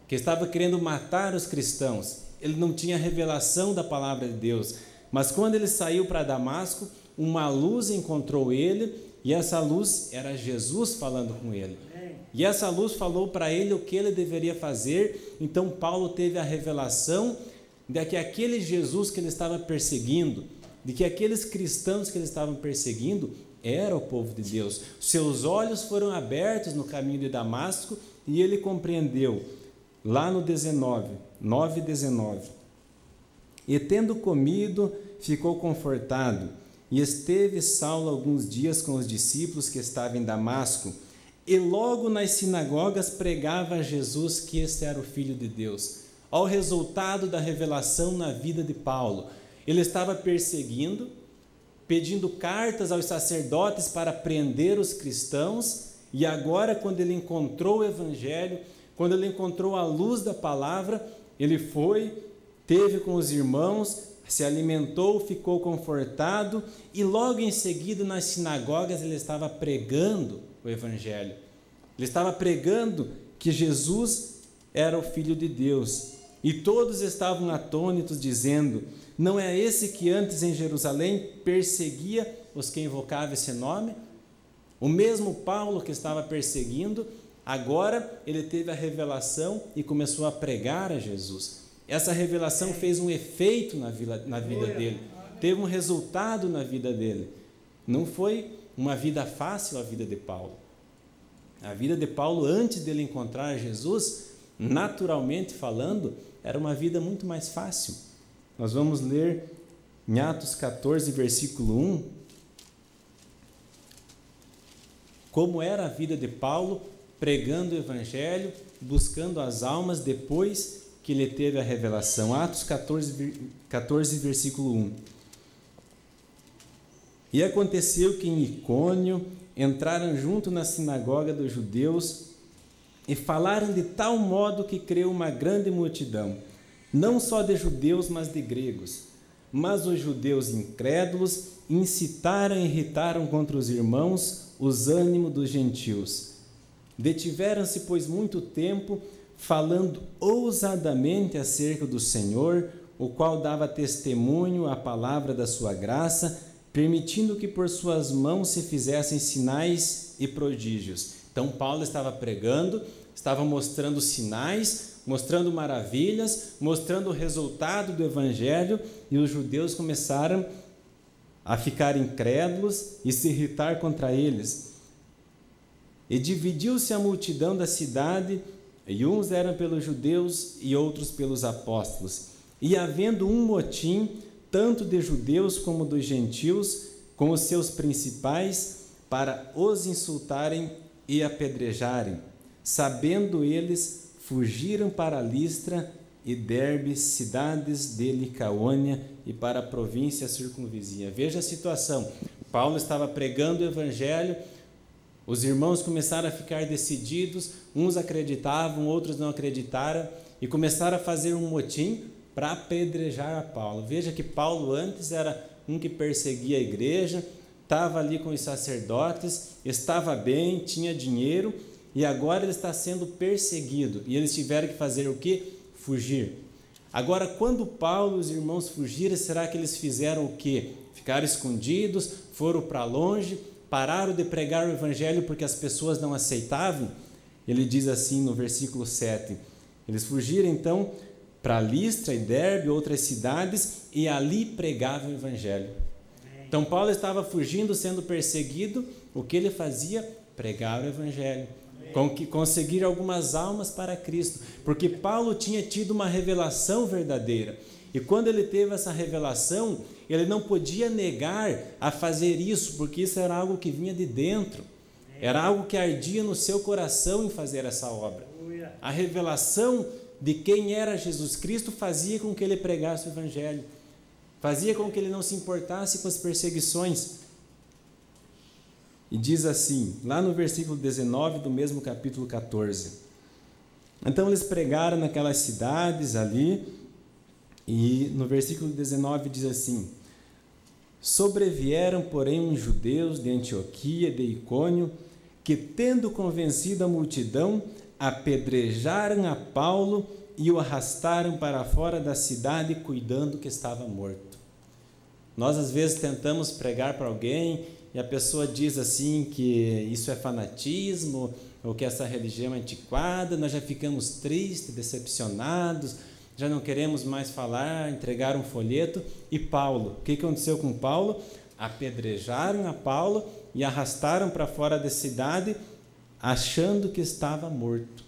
que estava querendo matar os cristãos. Ele não tinha revelação da palavra de Deus, mas quando ele saiu para Damasco, uma luz encontrou ele, e essa luz era Jesus falando com ele. E essa luz falou para ele o que ele deveria fazer. Então Paulo teve a revelação de que aquele Jesus que ele estava perseguindo, de que aqueles cristãos que ele estava perseguindo, era o povo de Deus. Seus olhos foram abertos no caminho de Damasco e ele compreendeu. Lá no 9:19, e tendo comido, ficou confortado, e esteve Saulo alguns dias com os discípulos que estavam em Damasco, e logo nas sinagogas pregava a Jesus que este era o Filho de Deus. Ao resultado da revelação na vida de Paulo, ele estava perseguindo, pedindo cartas aos sacerdotes para prender os cristãos, e agora, quando ele encontrou o Evangelho, quando ele encontrou a luz da palavra, ele foi, teve com os irmãos, se alimentou, ficou confortado, e logo em seguida nas sinagogas ele estava pregando o Evangelho. Ele estava pregando que Jesus era o Filho de Deus. E todos estavam atônitos, dizendo: Não é esse que antes em Jerusalém perseguia os que invocavam esse nome? O mesmo Paulo que estava perseguindo, agora ele teve a revelação e começou a pregar a Jesus. Essa revelação fez um efeito na vida dele, teve um resultado na vida dele. Não foi uma vida fácil a vida de Paulo. A vida de Paulo, antes dele encontrar Jesus, naturalmente falando, era uma vida muito mais fácil. Nós vamos ler em Atos 14, versículo 1, como era a vida de Paulo, pregando o Evangelho, buscando as almas depois que ele teve a revelação. Atos 14, versículo 1. E aconteceu que em Icônio entraram junto na sinagoga dos judeus e falaram de tal modo que creu uma grande multidão, não só de judeus, mas de gregos. Mas os judeus incrédulos incitaram e irritaram contra os irmãos os ânimos dos gentios. Detiveram-se, pois, muito tempo, falando ousadamente acerca do Senhor, o qual dava testemunho à palavra da sua graça, permitindo que por suas mãos se fizessem sinais e prodígios. Então Paulo estava pregando, estava mostrando sinais, mostrando maravilhas, mostrando o resultado do Evangelho, e os judeus começaram a ficar incrédulos e se irritar contra eles. E dividiu-se a multidão da cidade, e uns eram pelos judeus e outros pelos apóstolos. E havendo um motim, tanto de judeus como dos gentios, com os seus principais, para os insultarem e apedrejarem. Sabendo eles, fugiram para Listra e Derbe, cidades de Licaônia, e para a província circunvizinha. Veja a situação. Paulo estava pregando o Evangelho, os irmãos começaram a ficar decididos, uns acreditavam, outros não acreditaram, e começaram a fazer um motim para apedrejar a Paulo. Veja que Paulo antes era um que perseguia a igreja, estava ali com os sacerdotes, estava bem, tinha dinheiro, e agora ele está sendo perseguido. E eles tiveram que fazer o quê? Fugir. Agora, quando Paulo e os irmãos fugiram, será que eles fizeram o quê? Ficaram escondidos, foram para longe, pararam de pregar o Evangelho porque as pessoas não aceitavam? Ele diz assim no versículo 7, eles fugiram então para Listra e Derbe, outras cidades, e ali pregavam o Evangelho. Então Paulo estava fugindo, sendo perseguido, o que ele fazia? Pregar o Evangelho. Conseguir algumas almas para Cristo. Porque Paulo tinha tido uma revelação verdadeira. E quando ele teve essa revelação, ele não podia negar a fazer isso, porque isso era algo que vinha de dentro. Era algo que ardia no seu coração em fazer essa obra. A revelação de quem era Jesus Cristo fazia com que ele pregasse o Evangelho. Fazia com que ele não se importasse com as perseguições. E diz assim, lá no versículo 19 do mesmo capítulo 14. Então eles pregaram naquelas cidades ali, e no versículo 19 diz assim: sobrevieram, porém, uns judeus de Antioquia, de Icônio, que, tendo convencido a multidão, apedrejaram a Paulo e o arrastaram para fora da cidade, cuidando que estava morto. Nós, às vezes, tentamos pregar para alguém e a pessoa diz assim que isso é fanatismo, ou que essa religião é antiquada, nós já ficamos tristes, decepcionados, já não queremos mais falar, entregar um folheto. E Paulo, o que aconteceu com Paulo? Apedrejaram a Paulo e arrastaram para fora da cidade, achando que estava morto.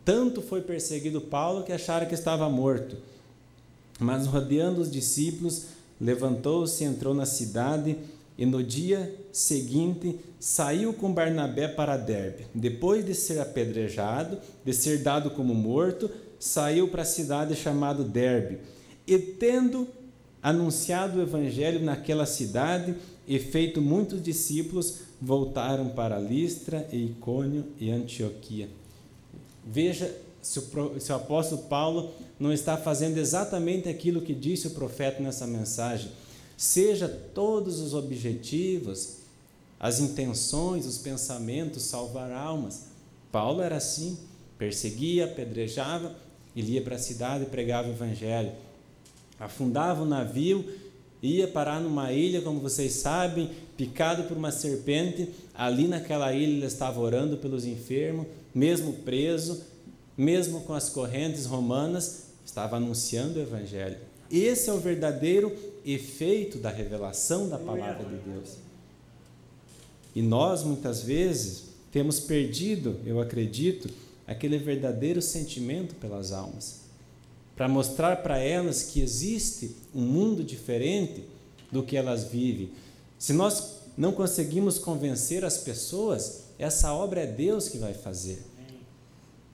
Tanto foi perseguido Paulo que acharam que estava morto. Mas, rodeando os discípulos, levantou-se, entrou na cidade e no dia seguinte saiu com Barnabé para Derbe. Depois de ser apedrejado, de ser dado como morto, saiu para a cidade chamada Derbe. E tendo anunciado o evangelho naquela cidade e feito muitos discípulos, voltaram para Listra, e Icônio e Antioquia. Veja se o apóstolo Paulo não está fazendo exatamente aquilo que disse o profeta nessa mensagem. Seja todos os objetivos, as intenções, os pensamentos, salvar almas. Paulo era assim, perseguia, apedrejava, ele ia para a cidade e pregava o evangelho. Afundava o navio, ia parar numa ilha, como vocês sabem, picado por uma serpente. Ali naquela ilha ele estava orando pelos enfermos, mesmo preso, mesmo com as correntes romanas, estava anunciando o evangelho. Esse é o verdadeiro efeito da revelação da palavra de Deus. E nós, muitas vezes, temos perdido, eu acredito, aquele verdadeiro sentimento pelas almas, para mostrar para elas que existe um mundo diferente do que elas vivem. Se nós não conseguimos convencer as pessoas, essa obra é Deus que vai fazer.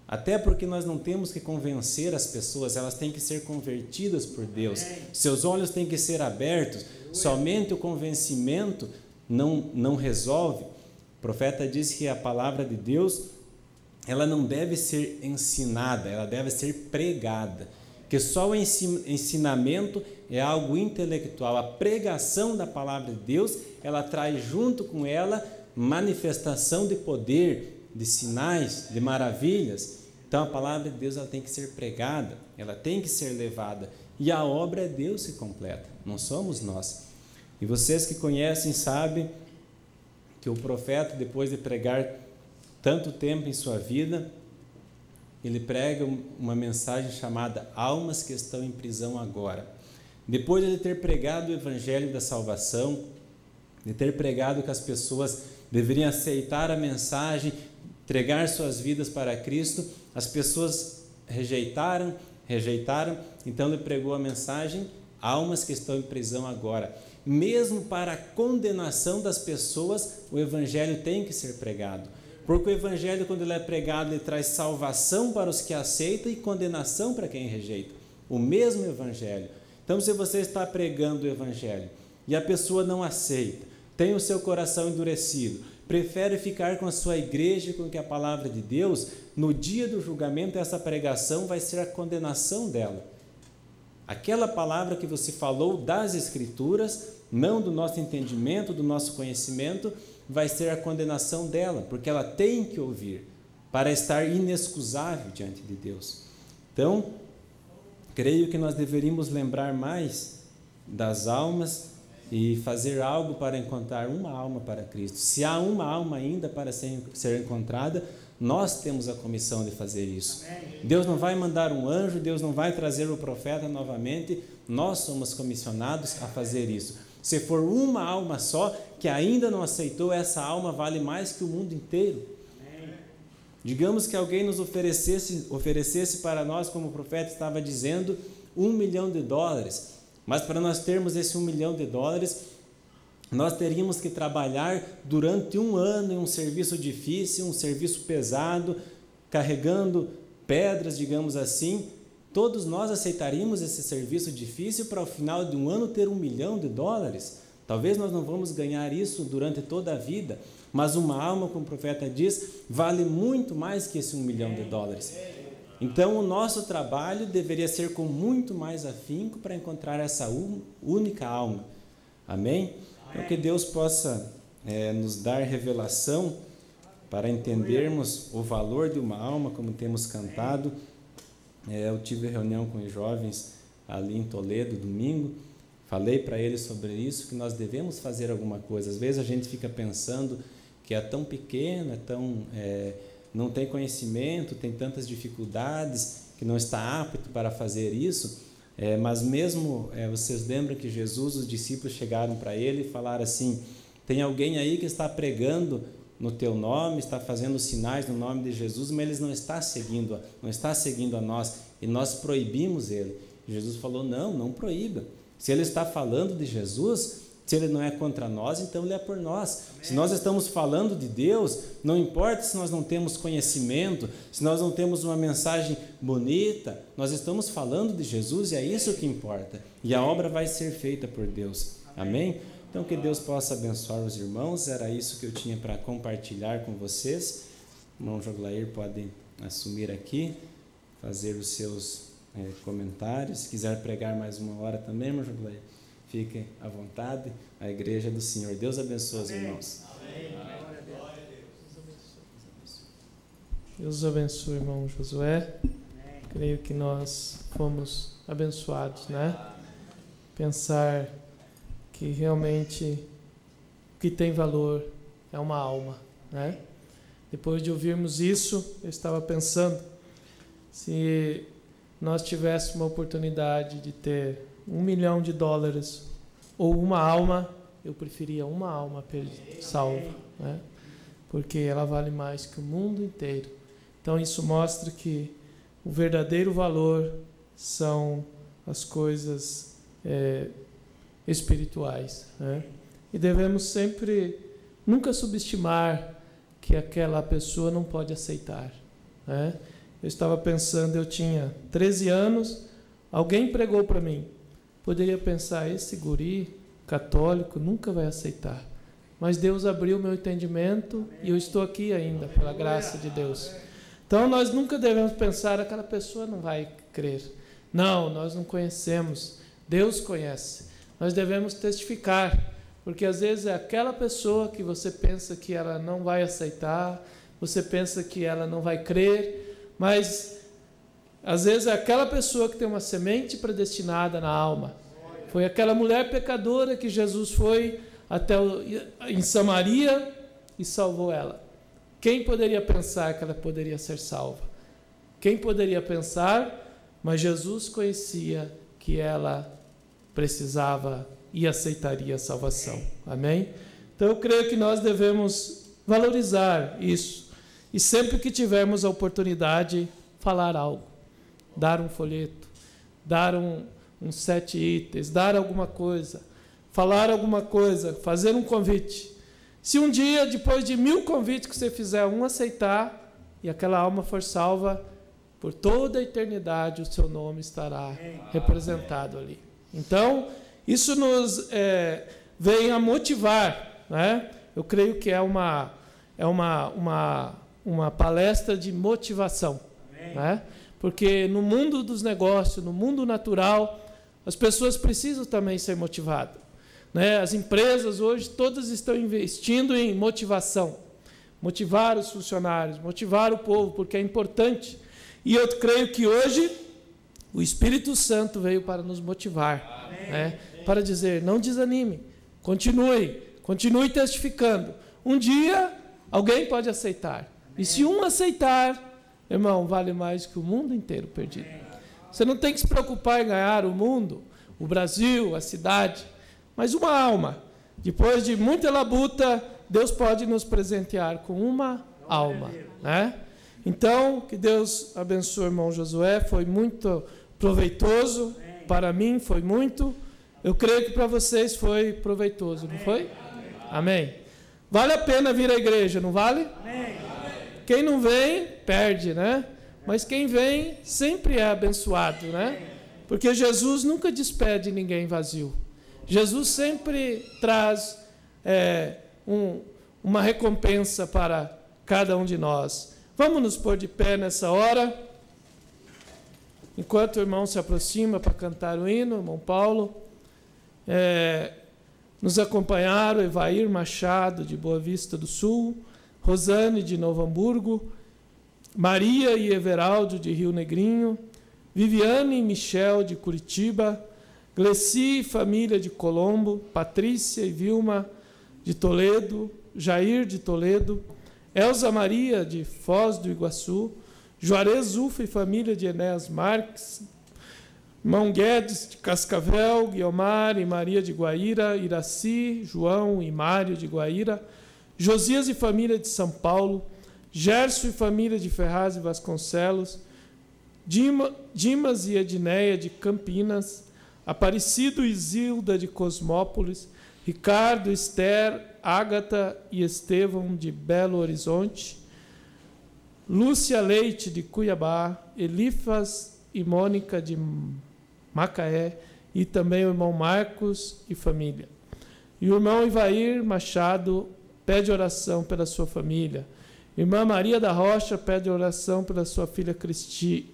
Até porque nós não temos que convencer as pessoas, elas têm que ser convertidas por Deus. Seus olhos têm que ser abertos. Somente o convencimento não resolve. O profeta diz que a palavra de Deus, ela não deve ser ensinada, ela deve ser pregada. Que só o ensinamento é algo intelectual. A pregação da palavra de Deus, ela traz junto com ela manifestação de poder, de sinais, de maravilhas. Então a palavra de Deus, ela tem que ser pregada, ela tem que ser levada, e a obra é Deus que completa, não somos nós. E vocês que conhecem sabem que o profeta, depois de pregar tanto tempo em sua vida, ele prega uma mensagem chamada almas que estão em prisão agora. Depois de ele ter pregado o evangelho da salvação, de ter pregado que as pessoas deveriam aceitar a mensagem, entregar suas vidas para Cristo, as pessoas rejeitaram, então ele pregou a mensagem, almas que estão em prisão agora. Mesmo para a condenação das pessoas, o evangelho tem que ser pregado, porque o evangelho, quando ele é pregado, ele traz salvação para os que aceitam e condenação para quem rejeita, o mesmo evangelho. Então, se você está pregando o evangelho e a pessoa não aceita, tem o seu coração endurecido, prefere ficar com a sua igreja, com que a palavra de Deus, no dia do julgamento, essa pregação vai ser a condenação dela. Aquela palavra que você falou das Escrituras, não do nosso entendimento, do nosso conhecimento, vai ser a condenação dela, porque ela tem que ouvir, para estar inexcusável diante de Deus. Então, creio que nós deveríamos lembrar mais das almas e fazer algo para encontrar uma alma para Cristo. Se há uma alma ainda para ser encontrada, Nós temos a comissão de fazer isso. Deus não vai mandar um anjo, Deus não vai trazer o profeta novamente, nós somos comissionados a fazer isso. Se for uma alma só que ainda não aceitou, essa alma vale mais que o mundo inteiro. Digamos que alguém nos oferecesse para nós, como o profeta estava dizendo, $1 milhão. Mas para nós termos esse $1 milhão, nós teríamos que trabalhar durante 1 ano em um serviço difícil, um serviço pesado, carregando pedras, digamos assim. Todos nós aceitaríamos esse serviço difícil para ao final de 1 ano ter $1 milhão? Talvez nós não vamos ganhar isso durante toda a vida, mas uma alma, como o profeta diz, vale muito mais que esse $1 milhão. Então o nosso trabalho deveria ser com muito mais afinco para encontrar essa única alma. Amém? Então que Deus possa nos dar revelação para entendermos o valor de uma alma, como temos cantado. Eu tive reunião com os jovens ali em Toledo, domingo, falei para eles sobre isso, que nós devemos fazer alguma coisa. Às vezes a gente fica pensando que é tão pequeno, não tem conhecimento, tem tantas dificuldades, que não está apto para fazer isso, mas mesmo, vocês lembram que Jesus, os discípulos chegaram para ele e falaram assim: tem alguém aí que está pregando no teu nome, está fazendo sinais no nome de Jesus, mas ele não está seguindo a nós, e nós proibimos ele. Jesus falou: não proíba. Se ele está falando de Jesus, se ele não é contra nós, então ele é por nós. Amém. Se nós estamos falando de Deus, não importa se nós não temos conhecimento, se nós não temos uma mensagem bonita, nós estamos falando de Jesus e é isso que importa. E a obra vai ser feita por Deus. Amém? Então que Deus possa abençoar os irmãos. Era isso que eu tinha para compartilhar com vocês. O irmão Joglair pode assumir aqui, fazer os seus comentários. Se quiser pregar mais 1 hora também, irmão Joglair, fiquem à vontade. A igreja do Senhor. Deus abençoe os irmãos. Amém. Deus abençoe, irmão Josué. Creio que nós fomos abençoados, né? Pensar que realmente o que tem valor é uma alma, né? Depois de ouvirmos isso, eu estava pensando, se nós tivéssemos uma oportunidade de ter $1 milhão ou uma alma, eu preferia uma alma salva, né? Porque ela vale mais que o mundo inteiro. Então isso mostra que o verdadeiro valor são as coisas espirituais, né? E devemos sempre, nunca subestimar que aquela pessoa não pode aceitar, né? Eu estava pensando, eu tinha 13 anos, alguém pregou para mim. Poderia pensar, esse guri católico nunca vai aceitar. Mas Deus abriu meu entendimento e eu estou aqui ainda, pela graça de Deus. Então nós nunca devemos pensar, aquela pessoa não vai crer. Não, nós não conhecemos. Deus conhece. Nós devemos testificar, porque às vezes é aquela pessoa que você pensa que ela não vai aceitar, você pensa que ela não vai crer, mas às vezes é aquela pessoa que tem uma semente predestinada na alma. Foi aquela mulher pecadora que Jesus foi em Samaria e salvou ela. Quem poderia pensar que ela poderia ser salva? Quem poderia pensar? Mas Jesus conhecia que ela precisava e aceitaria a salvação. Amém? Então eu creio que nós devemos valorizar isso. E sempre que tivermos a oportunidade, falar algo. Dar um folheto, dar uns 7 itens, dar alguma coisa, falar alguma coisa, fazer um convite. Se um dia, depois de 1000 convites que você fizer, um aceitar e aquela alma for salva, por toda a eternidade o seu nome estará representado ali. Então, isso nos vem a motivar, né? Eu creio que é uma palestra de motivação, né? Porque no mundo dos negócios, no mundo natural, as pessoas precisam também ser motivadas, né? As empresas hoje todas estão investindo em motivação, motivar os funcionários, motivar o povo, porque é importante. E eu creio que hoje o Espírito Santo veio para nos motivar, né? Para dizer, não desanime, continue testificando. Um dia alguém pode aceitar, E se um aceitar, irmão, vale mais que o mundo inteiro perdido. Você não tem que se preocupar em ganhar o mundo, o Brasil, a cidade, mas uma alma. Depois de muita labuta, Deus pode nos presentear com uma alma, né? Então, que Deus abençoe o irmão Josué, foi muito proveitoso, para mim foi muito, eu creio que para vocês foi proveitoso, não foi? Amém. Vale a pena vir à igreja, não vale? Quem não vem, perde, né? Mas quem vem sempre é abençoado, né? Porque Jesus nunca despede ninguém vazio. Jesus sempre traz uma recompensa para cada um de nós. Vamos nos pôr de pé nessa hora. Enquanto o irmão se aproxima para cantar o hino, irmão Paulo, nos acompanharam Evair Machado, de Boa Vista do Sul, Rosane, de Novo Hamburgo, Maria e Everaldo, de Rio Negrinho, Viviane e Michel, de Curitiba, Gleci e família, de Colombo, Patrícia e Vilma, de Toledo, Jair, de Toledo, Elza Maria, de Foz do Iguaçu, Juarez Ufa e família, de Enéas Marques, Irmão Guedes, de Cascavel, Guiomar e Maria, de Guaíra, Iraci, João e Mário, de Guaíra, Josias e família, de São Paulo, Gerson e família, de Ferraz e Vasconcelos, Dimas e Edneia, de Campinas, Aparecido e Zilda, de Cosmópolis, Ricardo, Esther, Ágata e Estevão, de Belo Horizonte, Lúcia Leite, de Cuiabá, Elifas e Mônica, de Macaé, e também o irmão Marcos e família. E o irmão Ivair Machado pede oração pela sua família. Irmã Maria da Rocha pede oração pela sua filha Cristiane,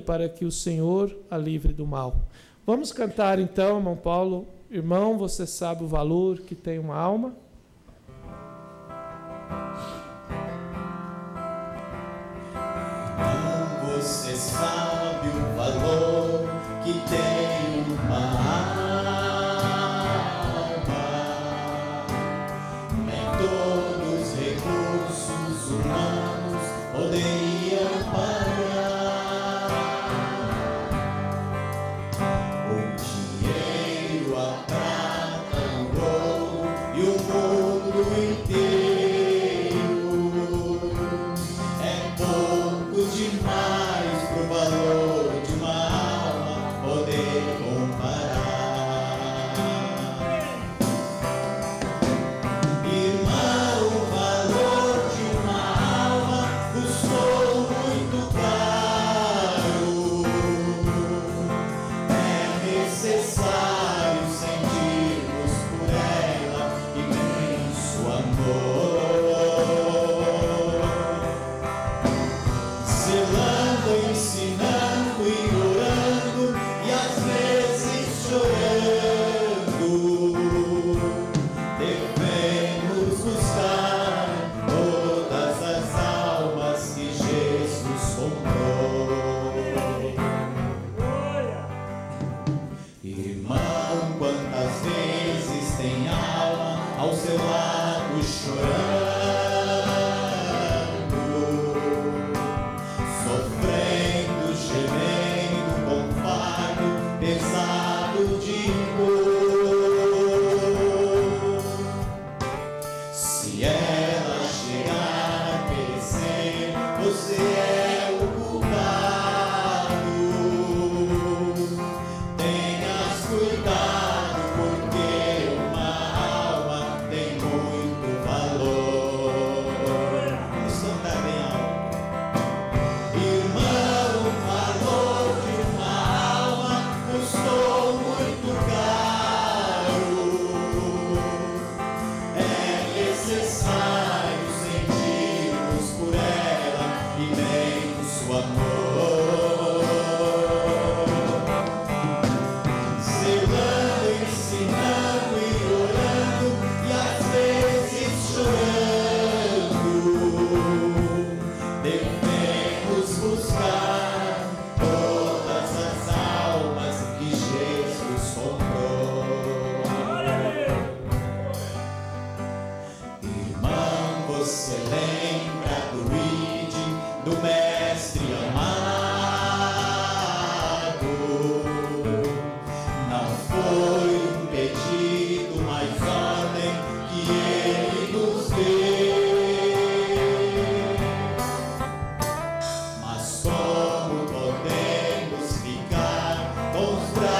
para que o Senhor a livre do mal. Vamos cantar então, irmão Paulo. Irmão, você sabe o valor que tem uma alma? Então você sabe o valor que tem uma alma. Nem todos os recursos humanos poderiam pagar o dinheiro, a prata, o ouro e o mundo inteiro. É pouco demais pro valor de uma alma poder comparar. Irmão, o valor de uma alma custou muito caro. É necessário sentirmos por ela imenso amor. Zelando, ensinando e orando, e às vezes chorando, devemos buscar todas as almas que Jesus comprou. Irmão, quantas vezes tem alma ao seu lado chorando, sofrendo, gemendo, com fardo pesado de dor. Se ela chegar a perecer, você é o culpado. Tenhas cuidado, porque uma alma tem muito com os braços